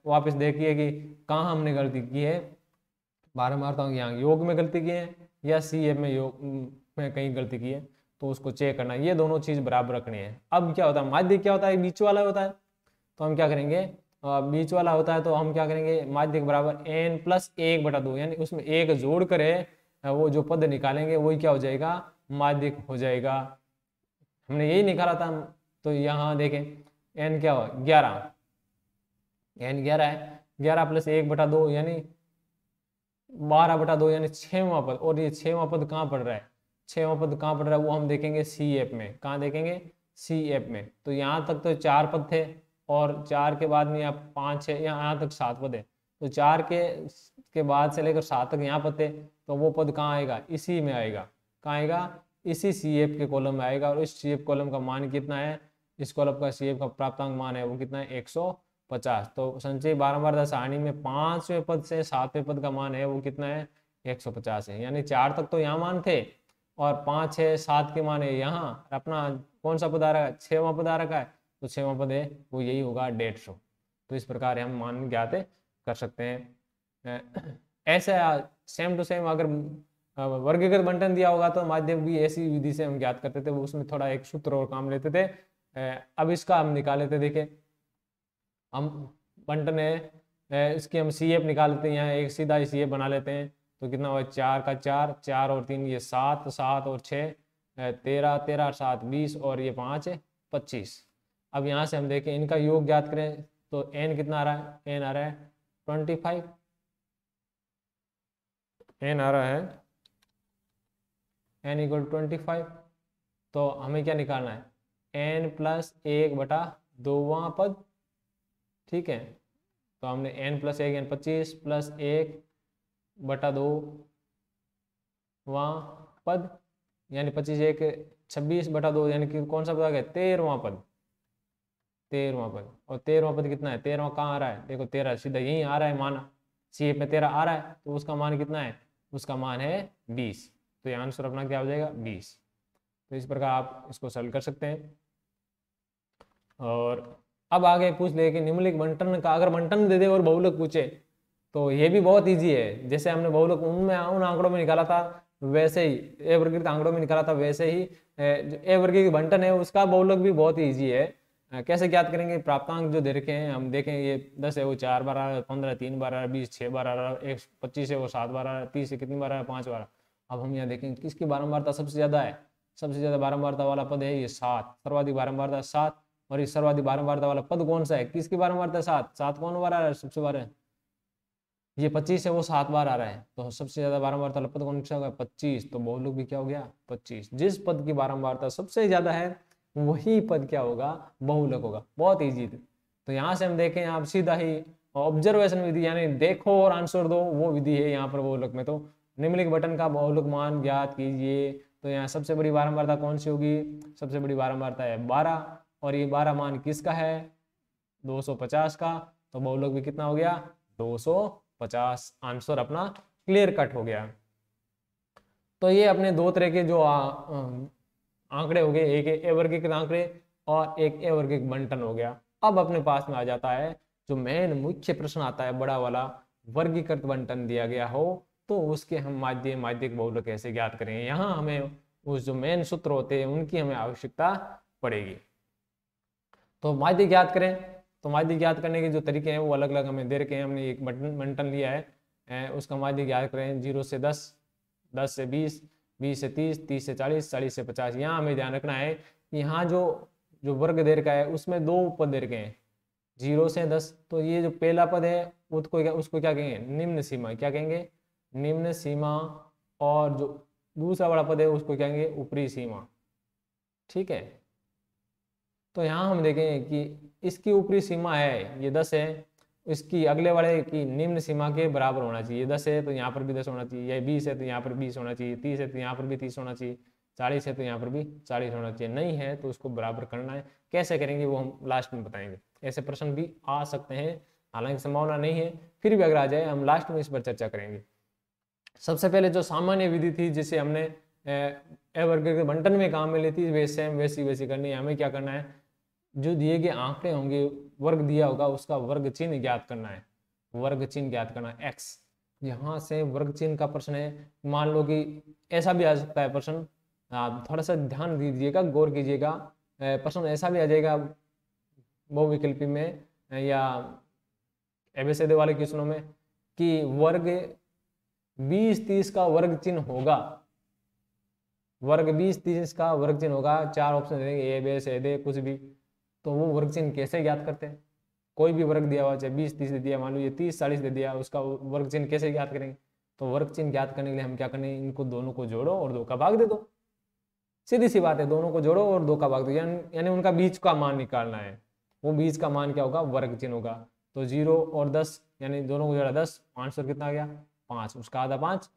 वापस देखिए कि कहाँ हमने गलती की है, बारंबारताओं यहाँ योग में गलती की है या सी एफ में योग में कहीं गलती की है, तो उसको चेक करना। ये दोनों चीज बराबर रखनी है। अब क्या होता है, माध्य क्या होता है, बीच वाला होता है, तो हम क्या करेंगे, बीच वाला होता है तो हम क्या करेंगे, माध्य बराबर n + 1/2, यानी उसमें एक जोड़ करे वो जो पद निकालेंगे वही क्या हो जाएगा, माध्य हो जाएगा। हमने यही निकाला था। तो यहाँ देखें n क्या हो, 11, n 11 है, 11 + 1/2 यानी 12/2 यानी 6वां पद। और ये 6वां पद कहाँ पड़ रहा है, 6वां पद कहाँ पड़ रहा है वो हम देखेंगे सी एफ में। कहाँ देखेंगे, सी एफ में। तो यहाँ तक तो 4 पद थे और 4 के बाद में यहाँ 5 है, यहाँ तक 7 पद है। तो 4 के बाद से लेकर 7 तक यहाँ पद थे, तो वो पद कहाँ आएगा, इसी में आएगा। कहाँ आएगा, इसी सी एफ के कॉलम में आएगा। और इस सी एफ कॉलम का मान कितना है, इस कॉलम का सी एफ का प्राप्तांक मान है वो कितना है, 150। तो संचयी बारंबारता सारणी में 5वें पद से 7वें पद का मान है वो कितना है, 150 है। यानी 4 तक तो यहाँ मान थे और 5 6 7 के मान है यहाँ। अपना कौन सा पद आ रहा है, 6वां पद आ रखा है, तो 6वां पद है वो यही होगा 150। तो इस प्रकार हम मान ज्ञात कर सकते हैं। ऐसे सेम टू सेम अगर वर्गीकृत बंटन दिया होगा तो माध्यम भी ऐसी विधि से हम ज्ञात करते थे, वो उसमें थोड़ा एक सूत्र और काम लेते थे। अब इसका हम निकाल लेते, देखें हम बंटन है इसकी हम सी एफ निकाल लेते हैं। यहाँ एक सीधा सी एफ बना लेते हैं, तो कितना हुआ, 4 का 4, 4 और 3 ये 7, 7 और 6 13, 13 और 7 20 और ये 5 25। अब यहाँ से हम देखें इनका योग ज्ञात करें तो n कितना आ रहा है, n आ रहा है 25, n आ रहा है n = 25। तो हमें क्या निकालना है, n + 1/2वां पद, ठीक है। तो हमने n + 1 यानी 25 + 1/2वां पद यानी 25 1 26/2 यानी कि कौन सा पद आ गया, 13वां पद, 13वां पद। और 13वां पद कितना है, 13वां कहाँ आ रहा है, देखो 13 सीधा यहीं आ रहा है, मान सी में 13 आ रहा है, तो उसका मान कितना है, उसका मान है 20। तो ये आंसर अपना क्या हो जाएगा, 20। तो इस प्रकार आप इसको सॉल्व कर सकते हैं। और अब आगे पूछ ले कि निम्नलिखित बंटन का, अगर बंटन दे दे और बहुलक पूछे तो ये भी बहुत इजी है। जैसे हमने बहुलक उनमें उन आंकड़ों में निकाला था वैसे ही, ए वर्गीकृत आंकड़ों में निकाला था वैसे ही ए वर्गीकृत बंटन है उसका बहुलक भी बहुत ही ईजी है। कैसे ज्ञात करेंगे, प्राप्तांक जो दे रखे हैं हम देखें, ये 10 है वो 4 बार आ रहा है, 15 3 बार आ रहा है, 20 6 बार आ रहा है, 25 है वो 7 बार आ रहा है, 30 है कितनी बार आ रहा है, 5 बार। अब हम यहाँ देखें किसकी बारंबारता सबसे ज्यादा है, सबसे ज्यादा बारंबारता वाला पद है ये 7, सर्वाधिक बारंबारता 7। और इस सर्वाधिक बारंबारता वाला पद कौन सा है, किसकी बारंबारता 7, 7 कौन बार आ रहा है सबसे बार है, ये 25 है वो 7 बार आ रहा है, तो सबसे ज्यादा बारंबारता वाला पद कौन सा होगा, 25। तो बहुलक भी क्या हो गया, 25। जिस पद की बारंबारता सबसे ज्यादा है वही पद क्या होगा, बहुलक होगा। बहुत ईजी। तो यहाँ से हम देखें, आप सीधा ही ऑब्जर्वेशन विधि यानी देखो और आंसर दो, वो विधि है यहाँ पर बहुलक में। तो निम्नलिखित बटन का बहुलक मान ज्ञात कीजिए। तो यहाँ सबसे बड़ी बारंबारता कौन सी होगी, सबसे बड़ी बारंबारता है 12, और ये 12 मान किसका है, 250 का। तो बहुलक भी कितना हो गया, 250। आंसर अपना क्लियर कट हो गया। तो ये अपने दो तरह के जो आंकड़े हो गए, एक ए वर्गीकृत आंकड़े और एक ए वर्गीकृत बंटन हो गया। अब अपने पास में आ जाता है जो मेन मुख्य प्रश्न आता है बड़ा वाला, वर्गीकृत बंटन दिया गया हो तो उसके हम माध्यिक बहुलक कैसे ज्ञात करेंगे। यहाँ हमें उस जो मेन सूत्र होते हैं उनकी हमें आवश्यकता पड़ेगी। तो माध्य ज्ञात करें, तो माध्य ज्ञात करने के जो तरीके हैं वो अलग अलग हमें दे रखे हैं। हमने एक बंटन लिया है, उसका माध्य ज्ञात करें 0 से 10, 10 से 20, 20 से 30, 30 से 40, 40 से 50। यहाँ हमें ध्यान रखना है कि यहाँ जो जो वर्ग दे रखा है उसमें दो पद दे रखे हैं 0 से 10। तो ये जो पहला पद है उसको क्या कहेंगे, निम्न सीमा। क्या कहेंगे, निम्न सीमा। और जो दूसरा वाला पद है उसको क्या कहेंगे, ऊपरी सीमा। ठीक है। तो यहाँ हम देखें कि इसकी ऊपरी सीमा है ये 10 है, इसकी अगले वाले की निम्न सीमा के बराबर होना चाहिए। 10 है तो यहाँ पर भी 10 होना चाहिए, या 20 है तो यहाँ पर 20 होना चाहिए, 30 है तो यहाँ पर भी 30 होना चाहिए, 40 है तो यहाँ पर भी 40 होना चाहिए। नहीं है तो उसको बराबर करना है। कैसे करेंगे वो हम लास्ट में बताएंगे। ऐसे प्रश्न भी आ सकते हैं, हालांकि संभावना नहीं है, फिर भी अगर आ जाए हम लास्ट में इस पर चर्चा करेंगे। सबसे पहले जो सामान्य विधि थी जिसे हमने ए वर्ग के बंटन में काम में ली थी वैसी करनी है। हमें क्या करना है, जो दिए गए आंकड़े होंगे, वर्ग दिया होगा उसका वर्ग चिन्ह ज्ञात करना है। वर्ग चिन्ह ज्ञात करना है x। यहाँ से वर्ग चिन्ह का प्रश्न है, मान लो कि ऐसा भी आ सकता है प्रश्न, आप थोड़ा सा ध्यान दीजिएगा, गौर कीजिएगा। प्रश्न ऐसा भी आ जाएगा बहुविकल्पी में या एबीसीडी वाले क्वेश्चनों में कि वर्ग 20 30 का वर्ग चिन्ह होगा, वर्ग 20 30 का वर्ग चिन्ह होगा। 4 ऑप्शन देंगे, ए बी सी डी कुछ भी। तो वो वर्ग चिन्ह कैसे ज्ञात करते हैं, कोई भी वर्ग दिया हुआ, चाहे 20 30 दे दिया, मान लो ये 30 40 दे दिया, उसका वर्ग चिन्ह कैसे ज्ञात करेंगे। तो वर्ग चिन्ह ज्ञात करने के लिए हम क्या करेंगे, इनको दोनों को जोड़ो और 2 का भाग दे दो। सीधी सी बात है, दोनों को जोड़ो और 2 का भाग दो, यानी उनका बीच का मान निकालना है। वो बीच का मान क्या होगा, वर्ग चिन्ह होगा। तो 0 और 10 यानी दोनों को जोड़ा 10, आंसर कितना आ गया 5, उसका आधा 5।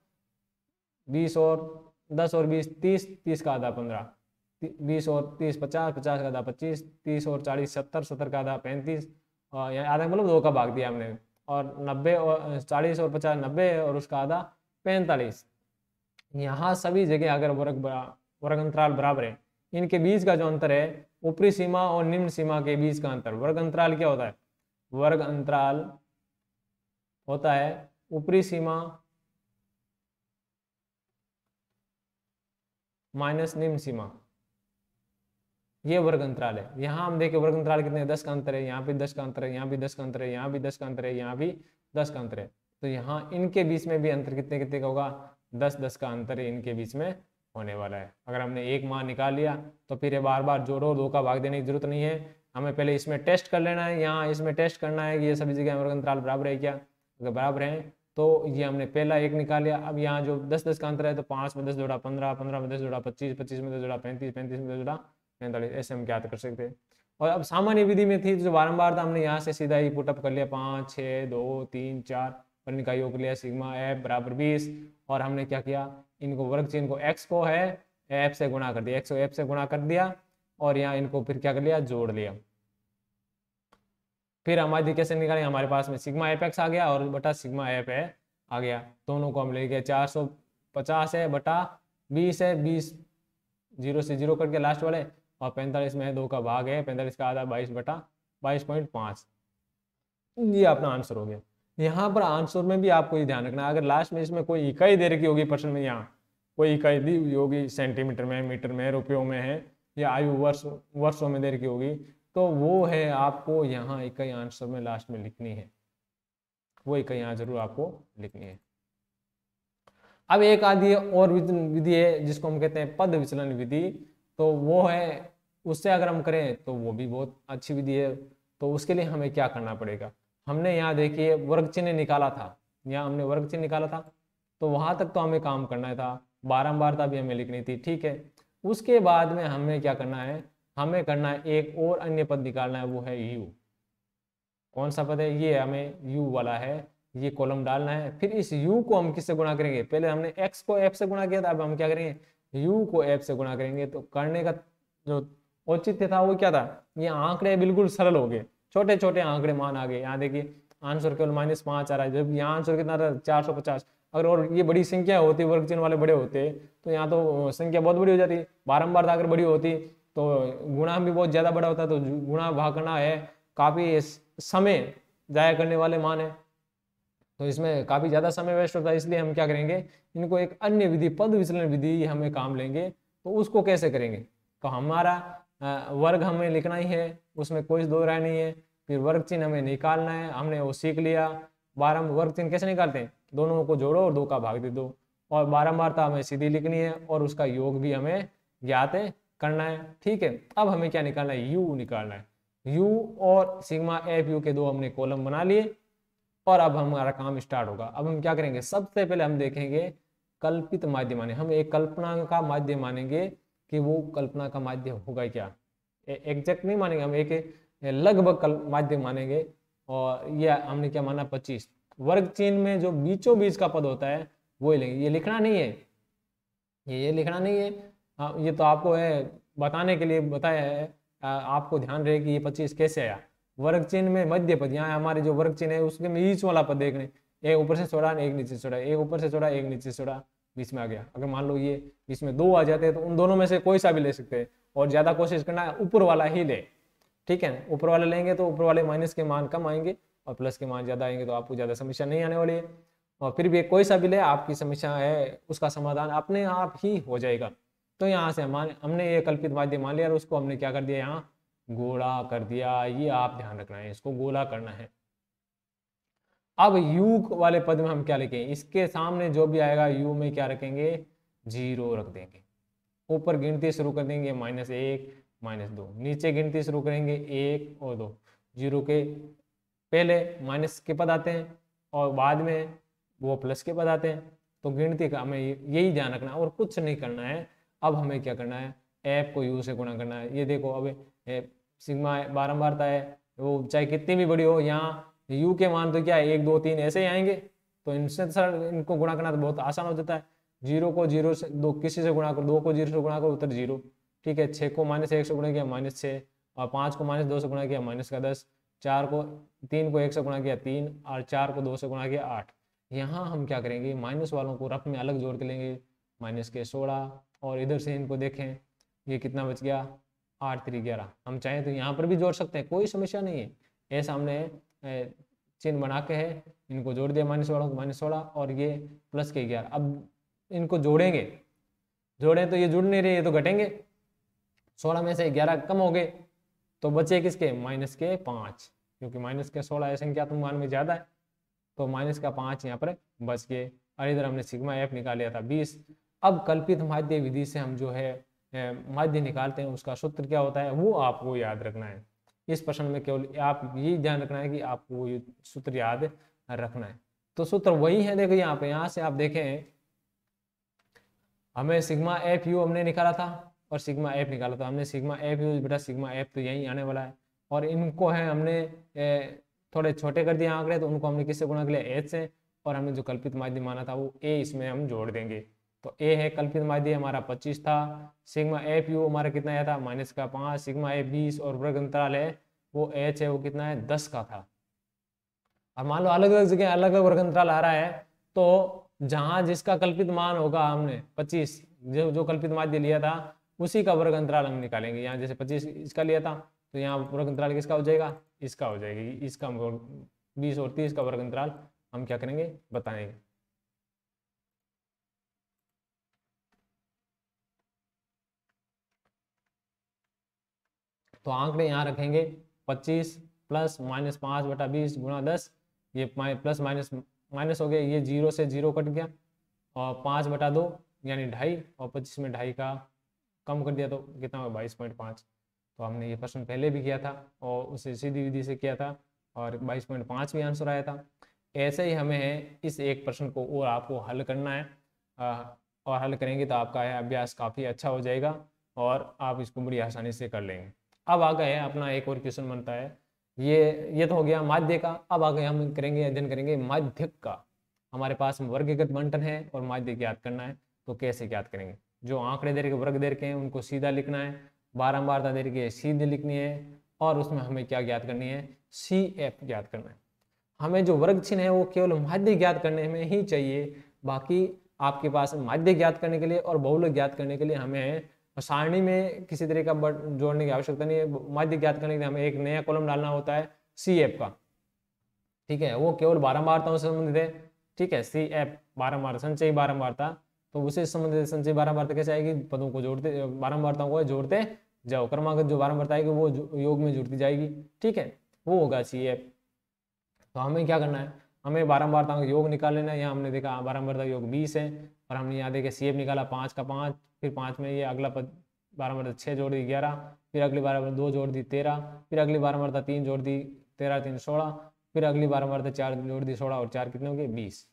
20 और 10 और 20 30, 30 का आधा 15, 20 और 30 50, 50 का आधा 25, 30 और 40 70, 70 का आधा 35, और आधा मतलब 2 का भाग दिया हमने। और 90 और 40 और 50 90 और उसका आधा 45। यहाँ सभी जगह अगर वर्ग अंतराल बराबर है, इनके बीच का जो अंतर है ऊपरी सीमा और निम्न सीमा के बीच का अंतर। वर्ग अंतराल क्या होता है, वर्ग अंतराल होता है ऊपरी सीमा माइनस निम्न सीमा, ये वर्ग अंतराल है। यहाँ हम देखें वर्ग अंतराल कितने, 10 का अंतर है, यहाँ भी 10 का अंतर है, यहाँ भी 10 का अंतर है, यहाँ भी 10 का अंतर है, यहाँ भी 10 का अंतर है। तो यहाँ इनके बीच में भी अंतर कितने कितने का होगा, 10 10 का अंतर है इनके बीच में होने वाला है। अगर हमने एक मान निकाल लिया तो फिर ये बार बार जोड़ो, 2 का भाग देने की जरूरत नहीं है। हमें पहले इसमें टेस्ट कर लेना है, यहाँ इसमें टेस्ट करना है कि ये सभी जगह वर्ग अंतराल बराबर है क्या। अगर बराबर है तो ये हमने पहला एक निकाल लिया। अब यहाँ जो 10 10 का अंतर है तो 5 में 10 जोड़ा 15, 15 में 10 जोड़ा 25, 25 में 10 जोड़ा 35, 35 में 10 जोड़ा 45, ऐसे हम ज्ञात कर सकते हैं। और अब सामान्य विधि में थी जो बारंबार था, हमने यहाँ से सीधा ही पुटअप कर लिया 5 6 2 3 4 पर इनका योग लिया सिग्मा एफ बराबर 20। और हमने क्या किया, इनको वर्ग चिन्ह को x को है एफ से गुणा कर दिया, एक्स को एफ से गुणा कर दिया और यहाँ इनको फिर क्या कर लिया, जोड़ लिया। फिर हमारी कैसे निकालेंगे, हमारे पास में सिग्मा एफ एक्स आ गया और बटा सिग्मा एफ है आ गया, दोनों को हम ले गए 450 है बटा 20 है, 20 जीरो से जीरो करके लास्ट वाले, और 45 में है 2 का भाग है, 45 का आधा 22 बटा 22.5, ये अपना आंसर हो गया। यहाँ पर आंसर में भी आपको ये ध्यान रखना है, अगर लास्ट में इसमें कोई इकाई दे रखी होगी प्रश्न में, यहाँ कोई इकाई दी हुई होगी सेंटीमीटर में, मीटर में, रुपयों में है, या आयु वर्षों में दे रखी होगी, तो वो है आपको यहाँ इकाई आंसर में लास्ट में लिखनी है, वो इकाई यहाँ जरूर आपको लिखनी है। अब एक आदि और विधि है जिसको हम कहते हैं पद विचलन विधि, तो वो है, उससे अगर हम करें तो वो भी बहुत अच्छी विधि है। तो उसके लिए हमें क्या करना पड़ेगा, हमने यहाँ देखिए वर्ग चिन्ह निकाला था, यहाँ हमने वर्ग चिन्ह निकाला था, तो वहां तक तो हमें काम करना था, बारंबारता भी हमें लिखनी थी, ठीक है। उसके बाद में हमें क्या करना है, हमें करना है एक और अन्य पद निकालना है, वो है यू। कौन सा पद है, ये हमें यू वाला है, ये कॉलम डालना है। फिर इस u को हम किससे गुणा करेंगे, पहले हमने x को f से गुणा किया था, अब हम क्या करेंगे u को f से गुणा करेंगे। तो करने का जो औचित्य था वो क्या था, ये आंकड़े बिल्कुल सरल हो गए, छोटे छोटे आंकड़े मान आ गए। यहाँ देखिए आंसर केवल -5 आ रहा है, जब यहाँ आंसर कितना था 450। अगर और ये बड़ी संख्या होती, वर्ग चिन्ह वाले बड़े होते, तो यहाँ तो संख्या बहुत बड़ी हो जाती, बारंबार अगर बड़ी होती तो गुणा भी बहुत ज्यादा बड़ा होता, तो गुणा भाग करना है, काफी समय जाया करने वाले मान है, तो इसमें काफी ज्यादा समय वेस्ट होता है। इसलिए हम क्या करेंगे, इनको एक अन्य विधि पद विचलन विधि हमें काम लेंगे। तो उसको कैसे करेंगे, तो हमारा वर्ग हमें लिखना ही है, उसमें कोई दो राय नहीं है। फिर वर्ग चिन्ह हमें निकालना है, हमने वो सीख लिया। वर्ग चिन्ह कैसे निकालते हैं, दोनों को जोड़ो और 2 का भाग दे दो, और बारंबारता हमें सीधी लिखनी है और उसका योग भी हमें ज्ञात करना है, ठीक है। अब हमें क्या निकालना है, यू निकालना है। यू और सिग्मा एफ यू के 2 हमने कॉलम बना लिए, और अब हमारा काम स्टार्ट होगा। अब हम क्या करेंगे, सबसे पहले हम देखेंगे कल्पित माध्य माने, हम एक कल्पना का माध्य मानेंगे कि वो कल्पना का माध्य होगा क्या, एग्जैक्ट नहीं मानेंगे, हम एक लगभग माध्य मानेंगे। और ये हमने क्या माना 25, वर्ग चिन्ह में जो बीचों बीच का पद होता है वो ही लेंगे। ये लिखना नहीं है, ये लिखना नहीं है, ये तो आपको है बताने के लिए बताया है, आपको ध्यान रहे कि ये 25 कैसे आया। वर्ग चिन्ह में मध्य पद, यहाँ हमारे जो वर्ग चिन्ह है उसके में बीच वाला पद देखने, एक ऊपर से छोड़ा एक नीचे छोड़ा, एक ऊपर से छोड़ा एक नीचे छोड़ा, बीच में आ गया। अगर मान लो ये इसमें 2 आ जाते हैं तो उन दोनों में से कोई सा भी ले सकते हैं, और ज्यादा कोशिश करना है ऊपर वाला ही ले, ठीक है। ऊपर वाला लेंगे तो ऊपर वाले माइनस के मान कम आएंगे और प्लस के मान ज्यादा आएंगे, तो आपको ज्यादा समस्या नहीं आने वाली है। और फिर भी कोई सा भी ले, आपकी समस्या है उसका समाधान अपने आप ही हो जाएगा। तो यहाँ से हमने ये कल्पित माध्य मान लिया और उसको हमने क्या कर दिया, यहाँ गोला कर दिया। ये आप ध्यान रखना है, इसको गोला करना है। अब u वाले पद में हम क्या लिखेंगे, इसके सामने जो भी आएगा u में क्या रखेंगे, 0 रख देंगे। ऊपर गिनती शुरू कर देंगे -1 -2, नीचे गिनती शुरू करेंगे 1 और 2। 0 के पहले माइनस के पद आते हैं और बाद में वो प्लस के पद आते हैं। तो गिनती का हमें यही ध्यान रखना है और कुछ नहीं करना है। अब हमें क्या करना है, f को u से गुणा करना है। ये देखो अब सिग्मा बारंबारता है, वो चाहे कितनी भी बड़ी हो, यहाँ u के मान तो क्या है 1 2 3 ऐसे ही आएंगे, तो इनसे सर इनको गुणा करना तो बहुत आसान हो जाता है। 0 को 0 से 2 किसी से गुणा करो, 2 को 0 से गुणा करो उत्तर 0, ठीक है। 6 को -1 से गुणा किया -6, और 5 को -2 से गुणा किया -10, 4 को 3 को 1 से गुणा किया 3, और 4 को 2 से गुणा किया 8। यहाँ हम क्या करेंगे, माइनस वालों को रफ में अलग जोड़ के लेंगे, -16, और इधर से इनको देखें ये कितना बच गया 8 3 11। हम चाहें तो यहाँ पर भी जोड़ सकते हैं, कोई समस्या नहीं है। ऐसा हमने चिन्ह बना के है, इनको जोड़ दिया माइनस वालों को -16 और ये प्लस के 11। अब इनको जोड़ेंगे, जोड़ें तो ये जुड़ नहीं रहे, ये तो घटेंगे। 16 में से 11 कम हो गए तो बचे किसके, -5, क्योंकि -16 संख्या तुम मान में ज्यादा है, तो -5 यहाँ पर बच गए। और इधर हमने सिग्मा एफ निकाल लिया था 20। अब कल्पित माध्य विधि से हम जो है माध्य निकालते हैं, उसका सूत्र क्या होता है वो आपको याद रखना है। इस प्रश्न में केवल आप यही ध्यान रखना है कि आपको ये सूत्र याद रखना है। तो सूत्र वही है, देखो यहाँ पे, यहाँ से आप देखें हमें सिग्मा एफ यू हमने निकाला था और सिग्मा एफ निकाला था। हमने सिग्मा एफ यू बेटा सिग्मा एफ तो यही आने वाला है, और इनको है हमने थोड़े छोटे कर दिए आंकड़े, तो उनको हमने किससे गुणा किया, एच से, और हमने जो कल्पित माध्य माना था वो ए इसमें हम जोड़ देंगे। तो ए है कल्पित माध्य हमारा 25 था, सिग्मा एफ यू हमारा कितना आया था -5, सिग्मा एफ 20 और वर्ग अंतराल है वो एच है वो कितना है 10 का था। अब मान लो अलग अलग जगह अलग अलग वर्ग अंतराल आ रहा है, तो जहां जिसका कल्पित मान होगा हमने 25 जो कल्पित माध्य लिया था उसी का वर्ग अंतराल हम निकालेंगे। यहाँ जैसे 25 इसका लिया था तो यहाँ वर्ग अंतराल किसका हो जाएगा, इसका हो जाएगी, इसका 20 और 30 का वर्ग अंतराल हम क्या करेंगे बताएंगे। तो आंकड़े यहाँ रखेंगे 25 प्लस -5/20 गुणा 10, ये प्लस माइनस माइनस हो गया, ये 0 से 0 कट गया, और 5/2 यानी 2.5, और 25 में 2.5 का कम कर दिया तो कितना होगा 22.5। तो हमने ये प्रश्न पहले भी किया था और उसे सीधी विधि से किया था और 22.5 भी आंसर आया था। ऐसे ही हमें है इस एक प्रश्न को और आपको हल करना है, और हल करेंगे तो आपका अभ्यास काफ़ी अच्छा हो जाएगा और आप इसको बड़ी आसानी से कर लेंगे। अब आ गए अपना एक और क्वेश्चन बनता है, ये तो हो गया माध्य का। अब आगे हम करेंगे अध्ययन करेंगे माध्यक का। हमारे पास वर्गीकृत बंटन है और माध्य ज्ञात करना है, तो कैसे ज्ञात करेंगे। जो आंकड़े दे रखे वर्ग दे रखे हैं उनको सीधा लिखना है, बारंबारता दे रखी है सीधे लिखनी है, और उसमें हमें क्या ज्ञात करनी है CF ज्ञात करना है। हमें जो वर्ग चिन्ह है वो केवल माध्य ज्ञात करने में ही चाहिए, बाकी आपके पास माध्य ज्ञात करने के लिए और बहुलक ज्ञात करने के लिए हमें सारणी में किसी तरह का जोड़ने की आवश्यकता नहीं है। माध्य ज्ञात करने के लिए हमें एक नया कॉलम डालना होता है CF का, ठीक है, वो केवल बारंबारताओं से संबंधित है, ठीक है। CF बारंबार संचयी बारंबारता, तो उसे संबंधित संचयी बारंबारता कैसे आएगी, पदों को जोड़ते बारंबारताओं को जोड़ते जाओ, क्रमागत जो बारंबारता आएगी वो योग में जुड़ती जाएगी, ठीक है, वो होगा CF। तो हमें क्या करना है, हमें बारंबारताओं का योग निकाल लेना है। यहाँ हमने देखा बारंबारता योग 20 है, और हमने यहाँ देखे CF निकाला 5 का 5, फिर 5 में ये अगला पद बारंबारता 6 जोड़ दी 11, फिर अगली बारंबारता 2 जोड़ दी 13, फिर अगली बारंबारता 3 जोड़ दी 13 3 16, फिर अगली बारंबारता 4 जोड़ दी 16 और 4 कितने हो गए 20।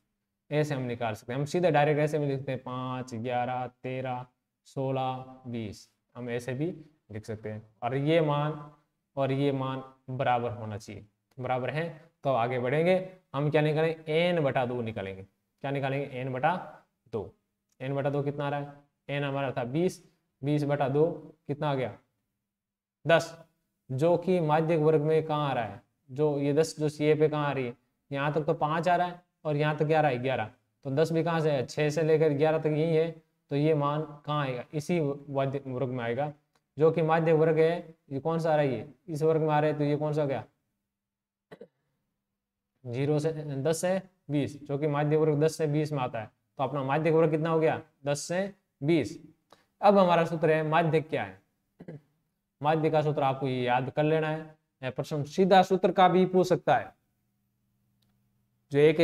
ऐसे हम निकाल सकते हैं, हम सीधे डायरेक्ट ऐसे भी लिखते हैं 5 11 13 16 20, हम ऐसे भी लिख सकते हैं। और ये मान बराबर होना चाहिए, बराबर है तो आगे बढ़ेंगे। हम क्या निकालेंगे n/2 निकालेंगे। क्या निकालेंगे n/2। n/2 कितना आ रहा है, n हमारा था 20, 20/2 कितना आ गया 10, जो कि माध्यक वर्ग में कहाँ आ रहा है, जो ये 10 जो CF पे कहाँ आ रही है, यहाँ तक तो 5 आ रहा है और यहाँ तक क्या आ रहा है 11, तो 10 भी कहाँ से है 6 से लेकर 11 तक यही है, तो ये मान कहाँ आएगा इसी माध्यक वर्ग में आएगा, जो कि माध्यक वर्ग है। ये कौन सा आ रहा है, ये इस वर्ग में आ रहा है, तो ये कौन सा गया 0 से 10 से 20, जो कि माध्यक वर्ग 10 से 20 में आता है, तो अपना माध्यक वर्ग कितना हो गया 10 से 20। अब हमारा सूत्र है माध्यक क्या है, माध्य का सूत्र आपको ये याद कर लेना है। प्रश्न सीधा सूत्र का भी पूछ सकता है, जो एक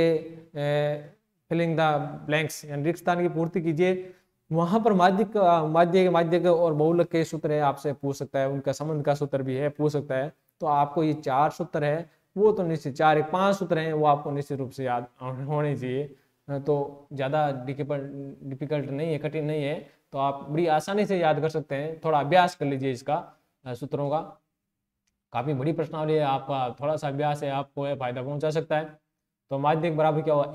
फिलिंग द ब्लैंक्स यानी रिक्त स्थान की पूर्ति कीजिए, वहां पर माध्यक और बहुलक के सूत्र है आपसे पूछ सकता है, उनका संबंध का सूत्र भी है पूछ सकता है। तो आपको ये 4 सूत्र है वो तो निश्चित 5 सूत्र हैं वो आपको निश्चित रूप से याद होने चाहिए, तो ज़्यादा डिफिकल्ट नहीं है, कठिन नहीं है, तो आप बड़ी आसानी से याद कर सकते हैं। थोड़ा अभ्यास कर लीजिए इसका, सूत्रों का काफ़ी बड़ी प्रश्नावली है, आपका थोड़ा सा अभ्यास है आपको फायदा पहुंचा सकता है। तो माध्यक बराबर क्या होगा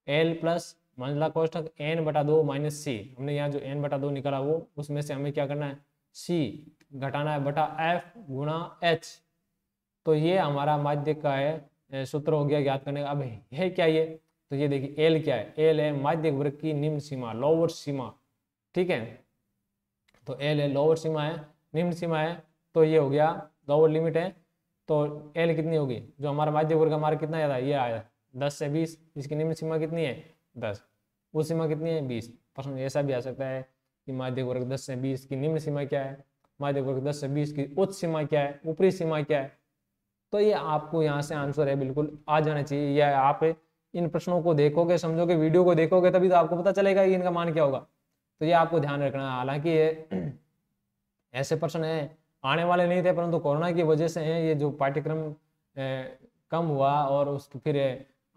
L प्लस मंझला कोष्ठक n/2 माइनस C, हमने यहाँ जो n/2 निकाला वो उसमें से हमें क्या करना है C घटाना है बटा F गुणा H, तो ये हमारा माध्यक का है सूत्र हो गया ज्ञात करने का। अब है क्या ये, तो ये देखिए L क्या है, L है माध्यक वर्ग की निम्न सीमा लोअर सीमा, ठीक है, तो L है लोअर सीमा है निम्न सीमा है, तो ये हो गया लोअर लिमिट है, तो L कितनी होगी, जो हमारा माध्यक वर्ग हमारा कितना आया था ये आया 10 से 20, इसकी निम्न सीमा कितनी है 10, उस सीमा कितनी है 20। प्रश्न ऐसा भी आ सकता है कि माध्यक वर्ग 10 से 20 की निम्न सीमा क्या है, माध्यक वर्ग 10 से 20 की उच्च सीमा क्या है, ऊपरी सीमा क्या है, तो ये आपको यहाँ से आंसर है बिल्कुल आ जाना चाहिए। या आप इन प्रश्नों को देखोगे समझोगे वीडियो को देखोगे तभी तो आपको पता चलेगा कि इनका मान क्या होगा, तो ये आपको ध्यान रखना है। हालांकि ये ऐसे प्रश्न है आने वाले नहीं थे, परंतु कोरोना की वजह से है ये जो पाठ्यक्रम कम हुआ और उसको फिर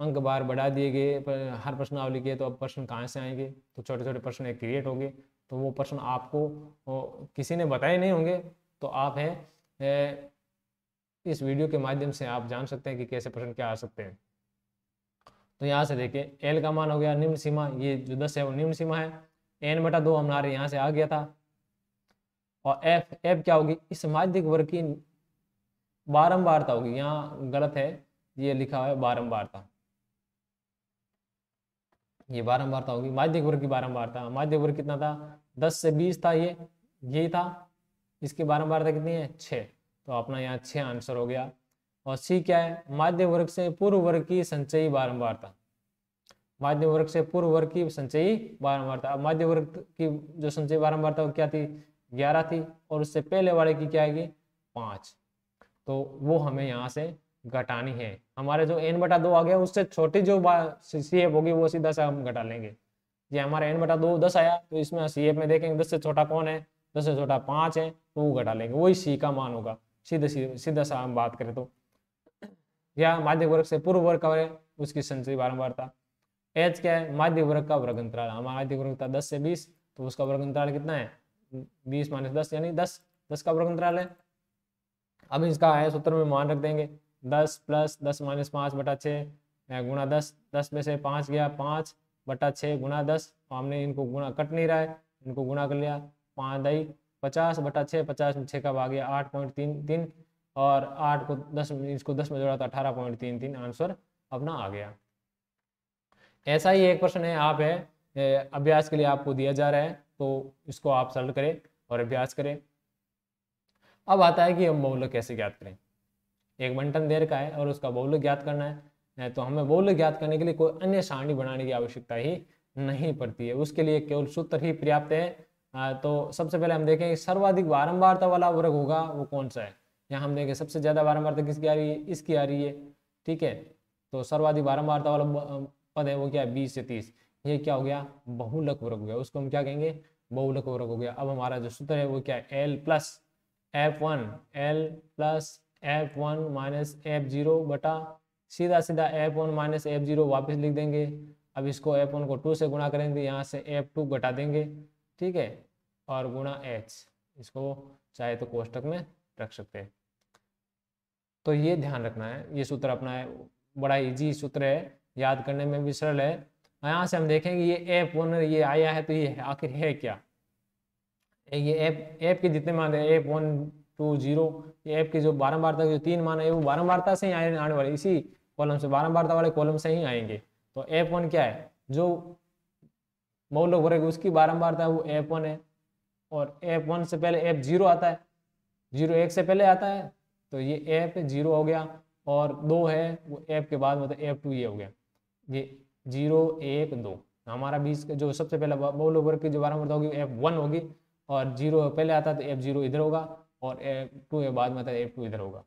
अंक बार बढ़ा दिए गए हर प्रश्नावली के, तो अब प्रश्न कहाँ से आएंगे, तो छोटे छोटे प्रश्न क्रिएट होंगे, तो वो प्रश्न आपको किसी ने बताए नहीं होंगे, तो आप हैं इस वीडियो के माध्यम से आप जान सकते हैं कि कैसे प्रश्न क्या आ सकते हैं। तो यहाँ से देखिए एल का मान हो गया निम्न सीमा, ये जो 10 है वो निम्न सीमा है, n/2 हमारे यहाँ से आ गया था, और एफ क्या होगी, इस माध्यिक वर्ग की बारंबारता होगी, यहाँ गलत है, ये लिखा है बारंबारता, ये बारंबारता होगी, माध्यिक वर्ग की बारंबारता, माध्यिक वर्ग कितना था 10 से 20 था, ये यही था, इसकी बारंबारता कितनी है 6, तो अपना यहाँ 6 आंसर हो गया। और सी क्या है, माध्य वर्ग से पूर्व वर्ग की संचयी बारंबारता, माध्य वर्ग से पूर्व वर्ग की संचयी बारंबारता, अब माध्य वर्ग की जो संचयी बारंबारता वो क्या थी 11 थी, और उससे पहले वाले की क्या आएगी 5, तो वो हमें यहाँ से घटानी है, हमारे जो n/2 आ गया उससे छोटी जो CF होगी वो सीधा सा हम घटा लेंगे, ये हमारा n/2 10 आया, तो इसमें CF में देखेंगे 10 से छोटा कौन है, 10 से छोटा 5 है, तो वो घटा लेंगे, वही सी का मान होगा, सीधा सा हम बात करें तो, या माध्य वर्ग से पूर्व वर्ग का है उसकी संचयी बारंबारता। एच क्या है, माध्य वर्ग का वर्ग अंतराल, हमारा माध्य वर्ग था 10 से 20, तो उसका वर्ग अंतराल कितना है 20 - 10 यानी 10 का वर्ग अंतराल है। अब इसका है सूत्र में मान रख देंगे 10 + 10 - 5/6 गुणा 10, 10 में से 5 गया 5/6 गुणा 10, हमने इनको गुणा कट नहीं रहा है, इनको गुणा कर लिया, 5 × 2 50/6, 50 में 6 का भाग गया 8.33, और 8 को 10 इसको 10 में जोड़ा तो 18.33 आंसर अपना आ गया। ऐसा ही एक प्रश्न है आप है अभ्यास के लिए आपको दिया जा रहा है, तो इसको आप सॉल्व करें और अभ्यास करें। अब आता है कि हम बहुलक कैसे ज्ञात करें, एक बंटन दे रखा है और उसका बहुलक ज्ञात करना है, तो हमें बहुलक ज्ञात करने के लिए कोई अन्य सारणी बनाने की आवश्यकता ही नहीं पड़ती है, उसके लिए केवल सूत्र ही पर्याप्त है। तो सबसे पहले हम देखें सर्वाधिक बारंबारता वाला वर्ग होगा वो कौन सा है, यहाँ हम देखें सबसे ज्यादा बारंबारता किसकी आ रही है, इसकी आ रही है, ठीक है, तो सर्वाधिक बारंबारता वाला पद है वो क्या है 20 से 30, ये क्या हो गया बहुलक वर्ग हो गया, उसको हम क्या कहेंगे बहुलक वर्ग हो गया। अब हमारा जो सूत्र है वो क्या है L + F1 L + F1 - F0 बटा सीधा F1 - F0 वापस लिख देंगे। अब इसको F1 को 2 से गुणा करेंगे, यहाँ से F2 घटा देंगे, ठीक है, और गुणा H, इसको चाहे तो कोष्टक में रख सकते हैं। तो ये ध्यान रखना है, ये सूत्र अपना है, बड़ा इजी सूत्र है, याद करने में भी सरल है। यहाँ से हम देखेंगे ये F1 ये आया है, तो ये आखिर है क्या, ये F के जितने मान है F1 2 0, ये F की जो बारंबारता के जो 3 मान है वो बारंबारता से ही आने वाले, इसी कॉलम से बारंबारता वाले कॉलम से ही आएंगे। तो F1 क्या है, जो बहुलक वर्ग उसकी बारंबारता है वो F1 है, और F1 से पहले F0 आता है, 0 1 से पहले आता है, तो ये F0 हो गया, और 2 है वो F के बाद मतलब F2 ये हो गया, ये 0 1 2, हमारा 20 का जो सबसे पहला बहुलक वर्ग की जो बारंबारता होगी F1 होगी, और 0 पहले आता है तो F0 इधर होगा, और F2 के बाद में आता है F2 इधर होगा,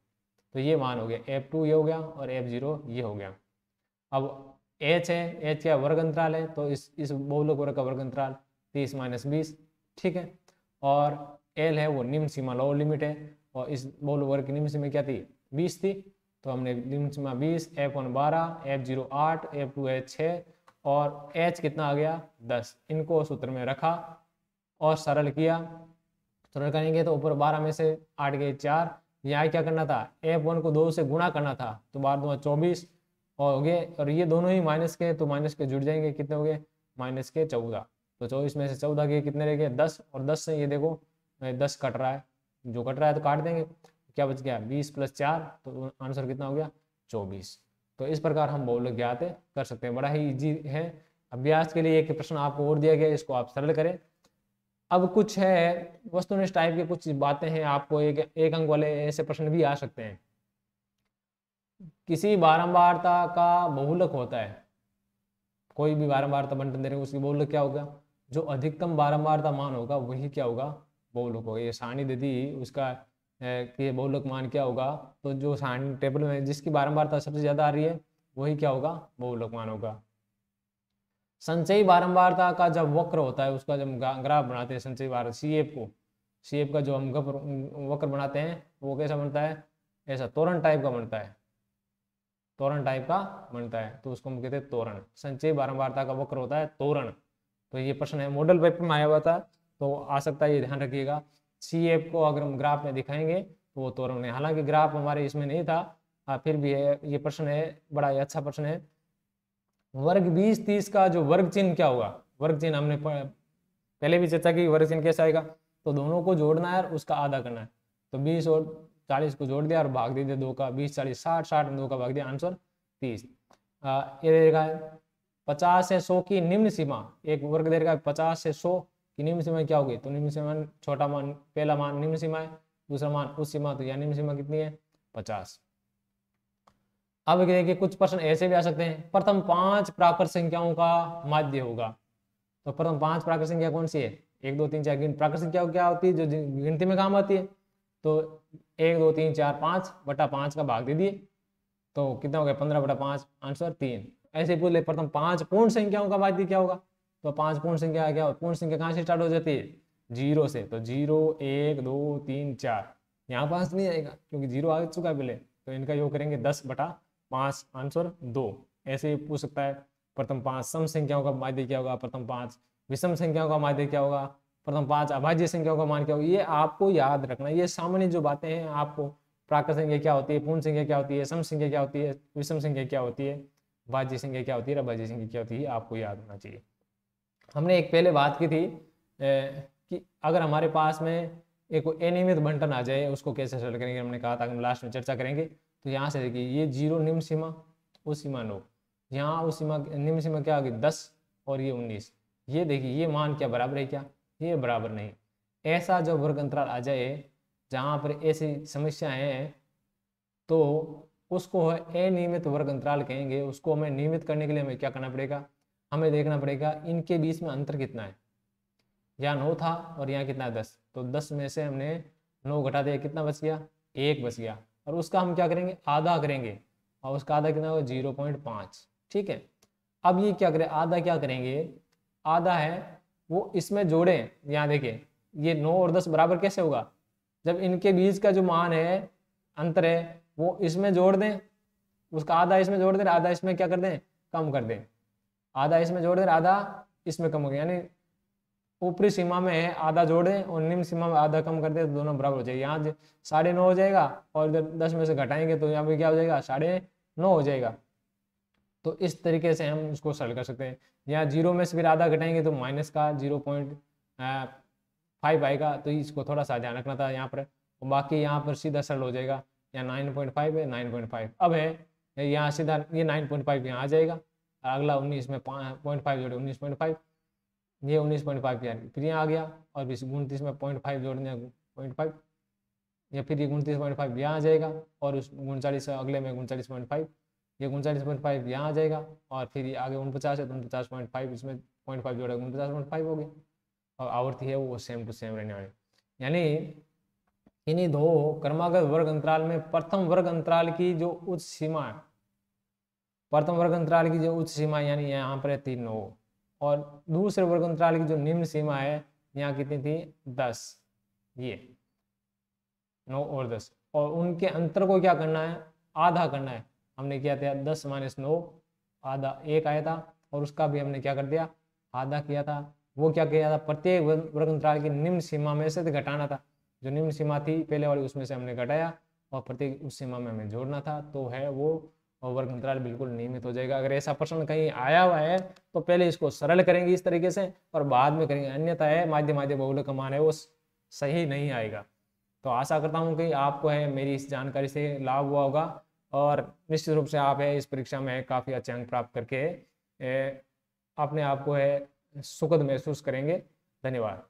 तो ये मान हो गया F2 ये हो गया और F0 ये हो गया। अब H है, H क्या वर्ग अंतराल है, तो इस बहुलक वर्ग का वर्ग अंतराल 30 - 20, ठीक है, और L है वो निम्न सीमा लोअर लिमिट है, और इस बहुलक वर्ग की निम्न सीमा क्या थी 20 थी, तो हमने निम्न सीमा 20, F1 12, F0 8, F2 है 6, और H कितना आ गया 10, इनको सूत्र में रखा और सरल किया, सरल करेंगे तो ऊपर 12 में से 8 गए 4, यहाँ क्या करना था F1 को 2 से गुणा करना था, तो 12 × 24 और हो गए, और ये दोनों ही माइनस के, तो माइनस के जुड़ जाएंगे, कितने हो गए -14, तो 24 में से 14 के कितने रह गए 10, और 10 से ये देखो 10 कट रहा है, जो कट रहा है तो काट देंगे, क्या बच गया 20 + 4, तो आंसर कितना हो गया 24। तो इस प्रकार हम बहुलक ज्ञात कर सकते हैं, बड़ा ही इजी है। अभ्यास के लिए एक प्रश्न आपको और दिया गया, इसको आप सरल करें। अब कुछ है वस्तुनिष्ठ टाइप की कुछ बातें हैं, आपको एक अंक वाले ऐसे प्रश्न भी आ सकते हैं। किसी बारंबारता का बहुलक होता है, कोई भी बारंबारता बंटन दे रहे हैं उसकी बहुलक क्या होगा, जो अधिकतम बारंबारता मान होगा वही क्या होगा बहुलक होगा। ये सारणी दे दी उसका कि बहुलक मान क्या होगा, तो जो सारणी टेबल में जिसकी बारंबारता सबसे ज्यादा आ रही है वही क्या होगा बहुलक मान होगा। संचयी बारंबारता का जब वक्र होता है, उसका जब ग्राफ बनाते हैं संचयी बार CF का जो हम वक्र बनाते हैं वो कैसा बनता है, ऐसा तोरण टाइप का बनता है, तोरण टाइप का बनता है, तो उसको हम कहते हैं तोरण। संचयी बारंबारता का वक्र होता है तोरण। तो ये प्रश्न है मॉडल पेपर में आया हुआ था, तो आ सकता है, ये ध्यान रखिएगा। CF को अगर हम ग्राफ में दिखाएंगे तो वो तोरण है, हालांकि ग्राफ हमारे इसमें नहीं था, फिर भी है ये प्रश्न है, बड़ा ही अच्छा प्रश्न है। वर्ग 20 30 का जो वर्ग चिन्ह क्या होगा, वर्ग चिन्ह हमने पहले भी चर्चा की, वर्ग चिन्ह कैसे आएगा, तो दोनों को जोड़ना है और उसका आधा करना है। तो 20 और 40 को जोड़ दिया और भाग दे दिया 2 का, 20 40 60, 60 में 2 का भाग दिया, आंसर 30। ये देगा 50 से 100 की निम्न सीमा, एक वर्ग दे रखा है 50 से 100 की निम्न सीमा क्या होगी, तो निम्न सीमा छोटा मान, पहला मान निम्न सीमा है, दूसरा मान उस सीमा, तो यह निम्न सीमा कितनी है 50। अब देखिए कुछ प्रश्न ऐसे भी आ सकते हैं, प्रथम 5 प्राकृत संख्याओं का माध्य होगा। तो प्रथम 5 प्राकृत संख्या कौन सी है, 1 2 3 4, प्राकृत संख्या क्या होती है जो गिनती में काम आती है, तो 1 2 3 4 5 बटा 5 का भाग दे दिए, तो कितना हो गया 15 बटा 5, आंसर 3। ऐसे पूछ ले प्रथम 5 पूर्ण संख्याओं का माध्य क्या होगा, तो 5 पूर्ण संख्या क्या, पूर्ण संख्या कहाँ से स्टार्ट हो जाती है, 0 से, तो 0 1 2 3 4, यहाँ 5 नहीं आएगा क्योंकि 0 आ चुका है पहले, तो इनका योग करेंगे 10 बटा 5, आंसर 2। ऐसे ही पूछ सकता है प्रथम 5 सम संख्याओं का माध्य क्या होगा, प्रथम 5 विषम संख्याओं का माध्य क्या होगा, प्रथम 5 अभाज्य संख्याओं का मान क्या होगा। ये आपको याद रखना, ये सामान्य जो बातें हैं आपको, प्राकृत संख्या क्या होती है, पूर्ण संख्या क्या होती है, सम संख्या क्या होती है, विषम संख्या क्या होती है, भाज्य संख्या क्या होती है, अभाज्य संख्या क्या होती है, आपको याद होना चाहिए। हमने एक पहले बात की थी कि अगर हमारे पास में एक अनियमित बंटन आ जाए उसको कैसे सरल करेंगे, हमने कहा था कि हम लास्ट में चर्चा करेंगे। तो यहाँ से देखिए ये 0 निम्न सीमा, उस सीमा 9, यहाँ उस सीमा निम्न सीमा क्या होगी 10 और ये 19, ये देखिए ये मान क्या बराबर है क्या, ये बराबर नहीं। ऐसा जो वर्ग अंतराल आ जाए जहाँ पर ऐसी समस्या है तो उसको अनियमित वर्ग अंतराल कहेंगे। उसको हमें नियमित करने के लिए हमें क्या करना पड़ेगा, हमें देखना पड़ेगा इनके बीच में अंतर कितना है। यहाँ 9 था और यहाँ कितना है 10, तो 10 में से हमने 9 घटा दिया, कितना बच गया 1 बच गया, और उसका हम क्या करेंगे आधा करेंगे, और उसका आधा कितना होगा 0.5। ठीक है, अब ये क्या करें, आधा क्या करेंगे, आधा है वो इसमें जोड़ें। यहाँ देखिए ये 9 और 10 बराबर कैसे होगा, जब इनके बीच का जो मान है अंतर है वो इसमें जोड़ दें, उसका आधा इसमें जोड़ दें, आधा इसमें क्या कर दें कम कर दें, आधा इसमें जोड़ दें आधा इसमें कम हो गया, यानी ऊपरी सीमा में है आधा जोड़ें और निम्न सीमा में आधा कम कर दे, तो दोनों बराबर हो जाएगा। यहाँ 9.5 हो जाएगा और इधर 10 में से घटाएंगे तो यहाँ पे क्या हो जाएगा 9.5 हो जाएगा। तो इस तरीके से हम उसको सरल कर सकते हैं। यहाँ 0 में से फिर आधा घटाएंगे तो माइनस का 0.5 आएगा, तो इसको थोड़ा सा ध्यान रखना था यहाँ पर। बाकी यहाँ पर सीधा सरल हो जाएगा, यहाँ 9.5 है 9.5 अब है, यहाँ सीधा ये 9.5 यहाँ आ जाएगा, अगला 19 में 0.5 जोड़े 19.5, ये 19.5 यार फिर यहाँ आ गया, और 29 में 0.5 जोड़ने 0.5, या फिर ये 29.5 यहाँ आ जाएगा, और उस 39 अगले में 39.5, ये 39.5 यहाँ आ जाएगा, और फिर ये आगे 49 है तो 49.5 इसमें 0.5 जोड़ा 49.5 हो गया, और आवर्ती है वो सेम टू सेम रहने वाली। यानी इन्हीं दो क्रमागत वर्ग अंतराल में प्रथम वर्ग अंतराल की जो उच्च सीमा है, प्रथम वर्ग अंतराल की जो उच्च सीमा यानी यहाँ पर है 3 9, और दूसरे वर्ग अंतराल की जो निम्न सीमा है यहाँ कितनी थी 10, ये 9 और 10, और उनके अंतर को क्या करना है आधा करना है। हमने किया था 10 - 9 आधा 1 आया था, और उसका भी हमने क्या कर दिया आधा किया था। वो क्या किया था प्रत्येक वर्ग अंतराल की निम्न सीमा में से घटाना था, जो निम्न सीमा थी पहले वाली उसमें से हमने घटाया, और प्रत्येक उस सीमा में हमें जोड़ना था, तो है वो वर्ग अंतराल बिल्कुल नियमित हो जाएगा। अगर ऐसा प्रश्न कहीं आया हुआ है तो पहले इसको सरल करेंगे इस तरीके से और बाद में करेंगे, अन्यथा है माध्य माध्य बहुलक का मान है वो सही नहीं आएगा। तो आशा करता हूँ कि आपको है मेरी इस जानकारी से लाभ हुआ होगा, और निश्चित रूप से आप है इस परीक्षा में काफ़ी अच्छे अंक प्राप्त करके अपने आप को है सुखद महसूस करेंगे। धन्यवाद।